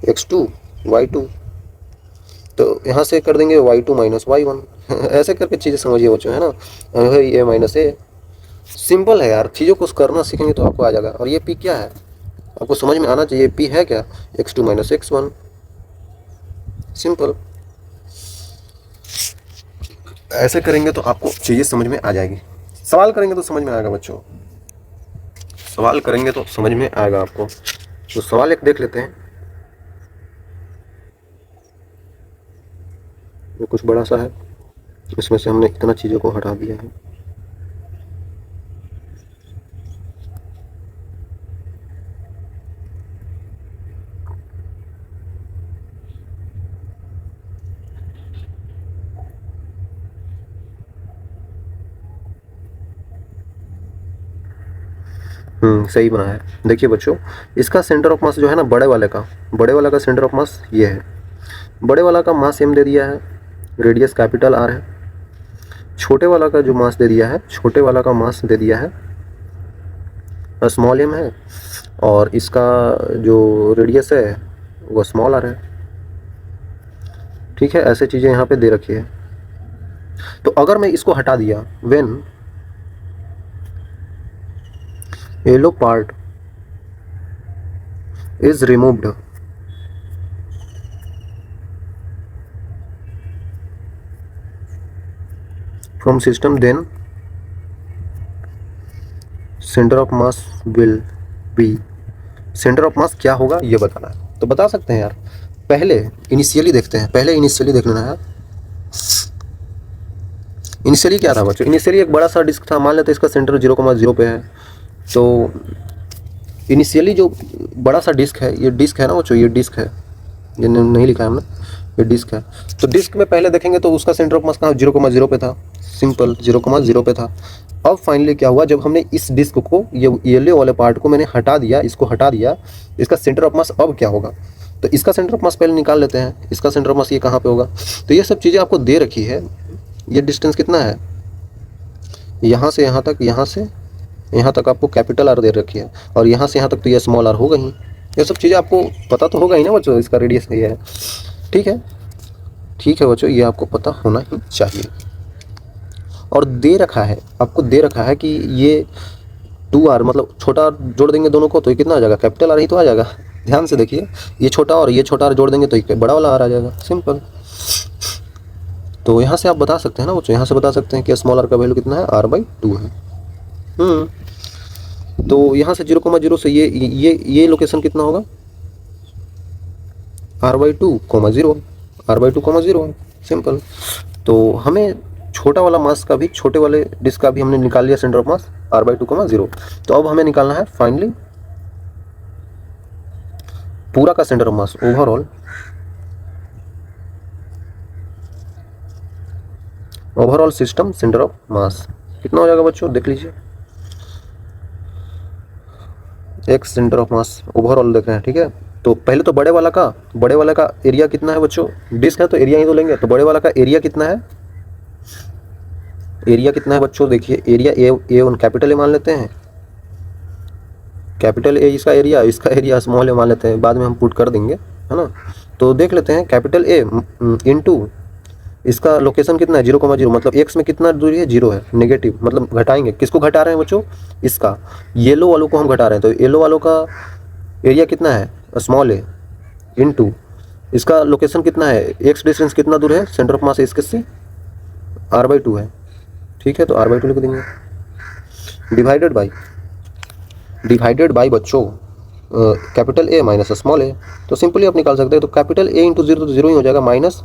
x2 y2, तो यहाँ से कर देंगे y2 माइनस y1 ऐसे करके चीज़ें समझिए बच्चों, है ना, ये माइनस ए। सिंपल है यार, चीज़ों को करना सीखेंगे तो आपको आ जाएगा। और ये p क्या है आपको समझ में आना चाहिए, p है क्या, x2 माइनस x1, सिंपल। ऐसे करेंगे तो आपको चीज़ें समझ में आ जाएगी। सवाल करेंगे तो समझ में आएगा बच्चों, सवाल करेंगे तो समझ में आएगा आपको। तो सवाल एक देख लेते हैं, ये कुछ बड़ा सा है, इसमें से हमने इतना चीज़ों को हटा दिया है। सही बना है। देखिए बच्चों, इसका सेंटर ऑफ मास जो है ना, बड़े वाला का सेंटर ऑफ मास ये है, बड़े वाला का मास m दे दिया है, रेडियस कैपिटल R है। छोटे वाला का जो मास दे दिया है, छोटे वाला का मास दे दिया है स्मॉल m है, और इसका जो रेडियस है वो स्मॉल r है, ठीक है। ऐसे चीज़ें यहाँ पे दे रखी है। तो अगर मैं इसको हटा दिया, when yellow part is removed from system, then center of mass will be, centre of मास क्या होगा ये बताना है। तो बता सकते हैं यार, पहले इनिशियली देखते हैं, पहले इनिशियली देख लेना है। इनिशियली क्या था बच्चों, इनिशियली एक बड़ा सा डिस्क था, मान लेते हैं इसका सेंटर 0,0 पे है। तो इनिशियली जो बड़ा सा डिस्क है, ये डिस्क है ना बच्चों, ये डिस्क है, ये नहीं लिखा है हमने, ये डिस्क है। तो डिस्क में पहले देखेंगे तो उसका सेंटर ऑफ मास कहाँ 0,0 पे था, सिंपल 0,0 पे था। अब फाइनली क्या हुआ, जब हमने इस डिस्क को, ये येलो वाले पार्ट को मैंने हटा दिया, इसको हटा दिया, इसका सेंटर ऑफ मास अब क्या होगा, तो इसका सेंटर ऑफ मास पहले निकाल लेते हैं। इसका सेंटर ऑफ मास ये कहाँ पे होगा, तो ये सब चीज़ें आपको दे रखी है। ये डिस्टेंस कितना है, यहाँ से यहाँ तक, यहाँ से यहाँ तक आपको कैपिटल R दे रखी है, और यहाँ से यहाँ तक तो ये स्मॉल r होगा ही, ये सब चीज़ें आपको पता तो होगा ही ना बच्चों, इसका रेडियस ये है। ठीक है, ठीक है बच्चों, ये आपको पता होना ही चाहिए। और दे रखा है, आपको दे रखा है कि ये 2r मतलब छोटा r जोड़ देंगे दोनों को तो ये कितना आ जाएगा, कैपिटल R ही तो आ जाएगा। ध्यान से देखिए, ये छोटा और ये छोटा r जोड़ देंगे तो ये बड़ा वाला R आ जाएगा, सिंपल। तो यहाँ से आप बता सकते हैं ना बच्चों, यहाँ से बता सकते हैं कि स्मॉल r का वैल्यू कितना है, r/2 है। तो यहाँ से 0,0 से ये लोकेशन कितना होगा, r/2, 0, r/2, 0, सिंपल। तो हमें छोटा वाला मास का भी, छोटे वाले डिस्क का भी हमने निकाल लिया सेंटर ऑफ मास r/2, 0। तो अब हमें निकालना है फाइनली पूरा का centre of mass, overall system centre of mass कितना हो जाएगा बच्चों, देख लीजिए। X centre of mass overall देख रहे हैं, ठीक है। तो पहले तो बड़े वाला का एरिया कितना है बच्चों, डिस्क है तो एरिया ही तो लेंगे। तो बड़े वाला का एरिया कितना है, एरिया कितना है बच्चों, देखिए एरिया A1 कैपिटल ए मान लेते हैं, कैपिटल ए इसका एरिया स्मॉल ए मान लेते हैं, बाद में हम पुट कर देंगे, है ना। तो देख लेते हैं कैपिटल ए इनटू इसका लोकेशन कितना है, 0,0 मतलब एक्स में कितना दूरी है, 0 है, नेगेटिव मतलब घटाएंगे। किसको घटा रहे हैं बच्चों, इसका येलो वालों को हम घटा रहे हैं। तो येलो वालों का एरिया कितना है, स्मॉल ए इनटू इसका लोकेशन कितना है, एक्स डिस्टेंस कितना दूर है सेंटर ऑफ मास इसके से, r/2 है, ठीक है। तो r/2 लिख देंगे, डिवाइडेड बाई बच्चों कैपिटल ए माइनस स्मॉल ए। तो सिंपली आप निकाल सकते हैं। तो कैपिटल ए इंटू 0 तो 0 ही हो जाएगा, माइनस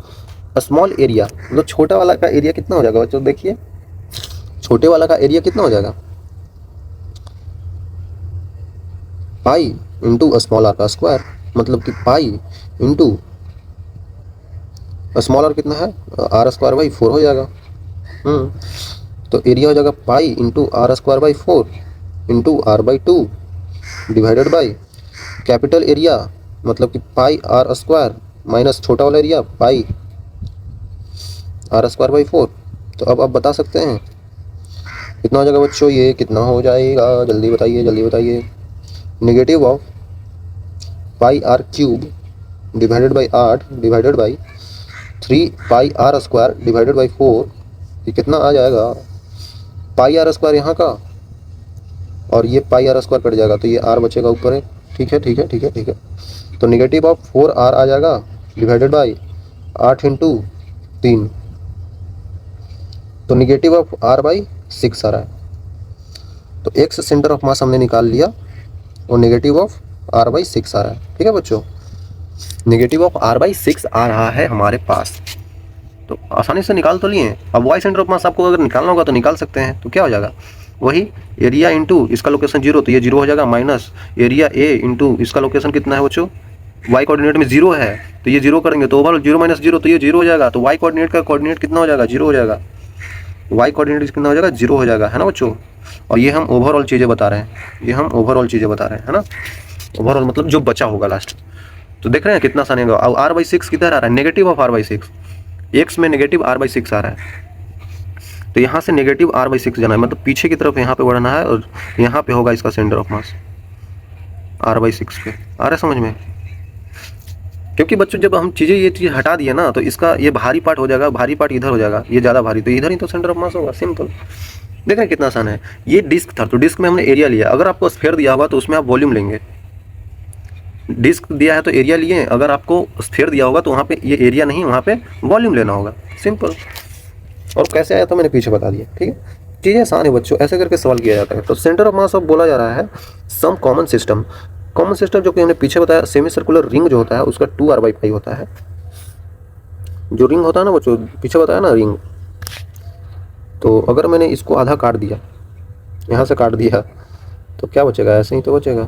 स्मॉल एरिया मतलब छोटा वाला का एरिया कितना हो जाएगा बच्चों, देखिए छोटे वाला का एरिया कितना हो जाएगा, पाई इंटू स्मॉल आर का स्क्वायर, मतलब कि पाई इंटू स्मॉल आर कितना है, r²/4 हो जाएगा। तो एरिया हो जाएगा pi into r²/4 into r/2 divided by capital area मतलब कि पाई r² माइनस छोटा वाला एरिया पाई r²/4। तो अब आप बता सकते हैं कितना हो जाएगा बच्चों, ये कितना हो जाएगा, जल्दी बताइए। Negative of πr³ divided by 8 divided by 3πr² divided by 4, ये कितना आ जाएगा, πr² यहाँ का और ये πr² कट जाएगा तो ये r बचेगा ऊपर है, ठीक है। तो नेगेटिव ऑफ 4r आ जाएगा डिवाइडेड बाई 8 इंटू 3, तो नेगेटिव ऑफ r/6 आ रहा है। तो एक्स सेंटर ऑफ मास हमने निकाल लिया और नेगेटिव ऑफ r/6 आ रहा है, ठीक है बच्चों। नेगेटिव ऑफ r/6 आ रहा है हमारे पास, तो आसानी से निकाल तो लिए। अब वाई सेंटर ऑफ मास आपको अगर निकालना होगा तो निकाल सकते हैं। तो क्या हो जाएगा, वही एरिया इंटू इसका लोकेशन 0 तो ये 0 हो जाएगा, माइनस एरिया ए इंटू इसका लोकेशन कितना है बच्चों, वाई कोऑर्डिनेट में 0 है तो ये 0 करेंगे तो ओवरऑल 0 - 0 तो ये 0 हो जाएगा। तो वाई कोऑर्डिनेट का कोऑर्डिनेट कितना हो जाएगा, 0 हो जाएगा, वाई कोऑर्डिनेट कितना हो जाएगा, 0 हो जाएगा, है ना बच्चों। और ये हम ओवरऑल चीज़ें बता रहे हैं, है ना। ओवरऑल मतलब जो बचा होगा लास्ट। तो देख रहे हैं कितना आसान है। अब r/6 किधर आ रहा है, नेगेटिव ऑफ r/6, एक्स में नेगेटिव r/6 आ रहा है। तो यहाँ से नेगेटिव r/6 जाना है, मतलब पीछे की तरफ यहाँ पे बढ़ना है और यहाँ पे होगा इसका सेंटर ऑफ मास r/6 पे। आ रहा है समझ में, क्योंकि बच्चों जब हम ये चीज़ हटा दिए ना तो इसका ये भारी पार्ट हो जाएगा, भारी पार्ट इधर हो जाएगा, ये ज़्यादा भारी, तो इधर ही तो सेंटर ऑफ मास होगा, सिंपल। देख रहे हैं कितना आसान है। ये डिस्क था तो डिस्क में हमने एरिया लिया, अगर आपको स्फीयर दिया होगा तो उसमें आप वॉल्यूम लेंगे। डिस्क दिया है तो एरिया लिए, अगर आपको स्फीयर दिया होगा तो वहाँ पे ये एरिया नहीं, वहाँ पे वॉल्यूम लेना होगा, सिंपल। और कैसे आया तो मैंने पीछे बता दिया, ठीक है। चीज़ें आसान है बच्चों, ऐसे करके सवाल किया जाता है। तो सेंटर ऑफ मास अब बोला जा रहा है सम कॉमन सिस्टम जो कि हमने पीछे बताया, सेमी सर्कुलर रिंग जो होता है उसका 2r/5 होता है। जो रिंग होता है ना बच्चों, पीछे बताया ना रिंग, तो अगर मैंने इसको आधा काट दिया, यहाँ से काट दिया तो क्या बचेगा, ऐसे ही तो बचेगा।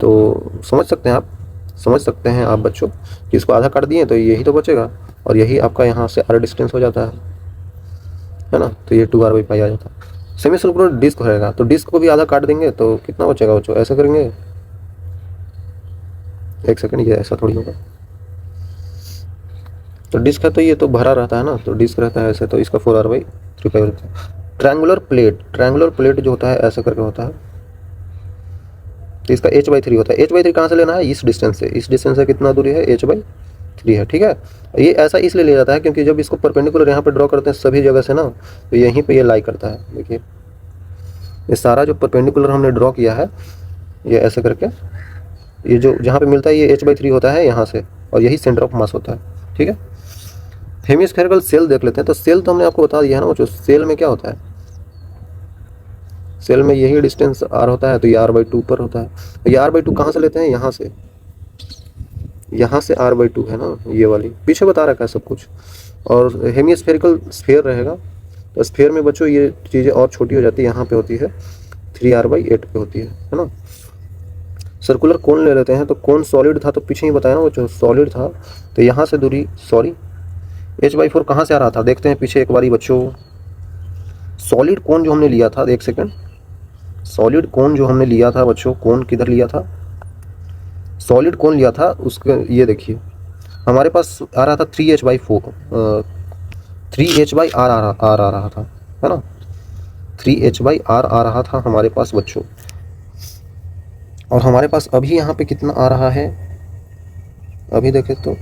तो समझ सकते हैं आप बच्चों कि इसको आधा काट दिए तो यही तो बचेगा और यही आपका यहाँ से r डिस्टेंस हो जाता है ना। तो ये 2r/5 आ जाता है। सेमी सर्कुलर डिस्क रहेगा तो डिस्क को भी आधा काट देंगे तो कितना बचेगा बच्चों, ऐसा करेंगे, एक सेकंड, ये ऐसा थोड़ी होगा। तो डिस्क है तो ये तो भरा रहता है ना, तो डिस्क रहता है ऐसे, तो इसका 4r/3 होता है। ट्रायंगुलर प्लेट जो होता है ऐसा करके होता है, तो इसका h/3 होता है। h/3 कहाँ से लेना है, इस डिस्टेंस से। इस डिस्टेंस से कितना दूरी है, h/3 है, ठीक है। ये ऐसा इसलिए लिया जाता है क्योंकि जब इसको परपेंडिकुलर यहाँ पे ड्रॉ करते हैं सभी जगह से ना, तो यहीं पे ये लाई करता है। देखिए ये सारा जो परपेंडिकुलर हमने ड्रॉ किया है, ये ऐसे करके ये जो जहाँ पे मिलता है ये h/3 होता है यहाँ से, और यही सेंटर ऑफ मास होता है, ठीक है। हेमिस्फेरिकल सेल देख लेते हैं। तो सेल तो हमने आपको बता दिया है ना, जो सेल में क्या होता है, सेल में यही डिस्टेंस r होता है, तो ये r/2 पर होता है। तो ये r/2 कहाँ से लेते हैं, यहाँ से, यहाँ से r/2 है ना, ये वाली पीछे बता रखा है सब कुछ। और हेमिस्फेरिकल स्फीयर रहेगा, तो स्फीयर में बच्चों ये चीज़ें और छोटी हो जाती है, यहाँ पे होती है 3r/8 पे होती है ना। सर्कुलर कोन ले लेते हैं। तो कोन सॉलिड था, तो पीछे ही बताया ना वो जो सॉलिड था, तो यहाँ से दूरी h/4 कहाँ से आ रहा था, देखते हैं पीछे एक बारी बच्चों। सॉलिड कोन जो हमने लिया था, एक सेकंड, सॉलिड कोन जो हमने लिया था बच्चों, कोन किधर लिया था, सॉलिड कोन लिया था उसके, ये देखिए हमारे पास आ रहा था 3h/4 3h/r आ रहा था, है ना, 3h/r आ रहा था हमारे पास बच्चों। और हमारे पास अभी यहाँ पे कितना आ रहा है, अभी देखें तो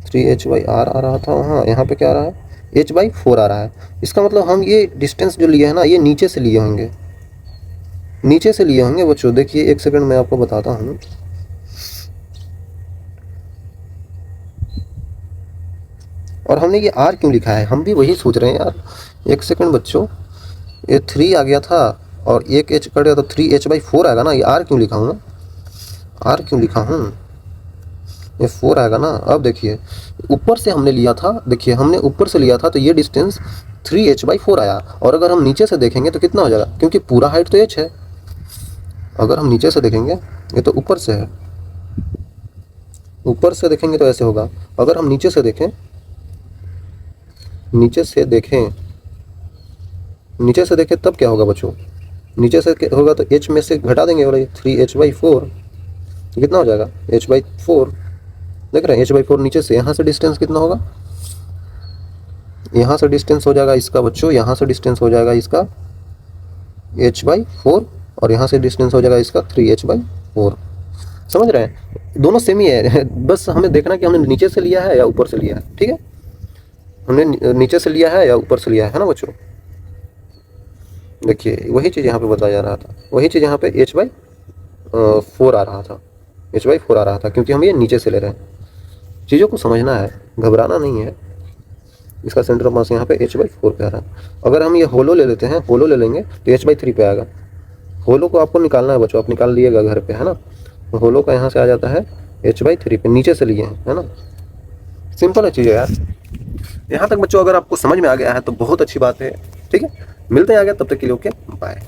3h/r आ रहा था, हाँ यहाँ पे क्या आ रहा है, h/4 आ रहा है। इसका मतलब हम ये डिस्टेंस जो लिए हैं ना, ये नीचे से लिए होंगे, नीचे से लिए होंगे बच्चों। देखिए एक सेकंड मैं आपको बताता हूँ। और हमने ये r क्यों लिखा है, हम भी वही सोच रहे हैं यार। एक सेकंड बच्चों, ये 3 आ गया था और एक h कट गया तो 3h/4 आएगा ना। ये r क्यों लिखा हूँ ना, r क्यों लिखा हूँ, ये 4 आएगा ना। अब देखिए ऊपर से हमने लिया था, देखिए हमने ऊपर से लिया था तो ये डिस्टेंस 3h/4 आया। और अगर हम नीचे से देखेंगे तो कितना हो जाएगा, क्योंकि पूरा हाइट तो h है। अगर हम नीचे से देखेंगे, ये तो ऊपर से है, ऊपर से देखेंगे तो ऐसे होगा। अगर हम नीचे से देखें, नीचे से देखें तब क्या होगा बच्चों, नीचे से होगा तो h में से घटा देंगे, और 3h/4 कितना हो जाएगा, h/4 देख रहे हैं, h/4 नीचे से, यहाँ से डिस्टेंस कितना होगा, यहाँ से डिस्टेंस हो जाएगा इसका बच्चों, यहाँ से डिस्टेंस हो जाएगा इसका h/4, और यहाँ से डिस्टेंस हो जाएगा इसका 3h/4। समझ रहे हैं, दोनों सेम ही है। बस हमें देखना कि हमने नीचे से लिया है या ऊपर से लिया है, ठीक है, हमने नीचे से लिया है या ऊपर से लिया है ना बच्चों। देखिए वही चीज़ यहाँ पे बताया जा रहा था, वही चीज़ यहाँ पे h/4 आ रहा था, h/4 आ रहा था, क्योंकि हम ये नीचे से ले रहे हैं। चीज़ों को समझना है, घबराना नहीं है। इसका सेंटर ऑफ मास यहाँ पे h/4 पे आ रहा है। अगर हम ये होलो ले लेते हैं, होलो ले लेंगे तो h/3 पे आएगा। होलो को आपको निकालना है बच्चों, आप निकाल लिएगा घर पे, है ना। होलो का यहाँ से आ जाता है h/3 पे, नीचे से लिए हैं, है ना। सिंपल है चीज़ें यार। यहाँ तक बच्चों अगर आपको समझ में आ गया है तो बहुत अच्छी बात है, ठीक है। मिलते हैं आगे, तब तक के लिए ओके बाय।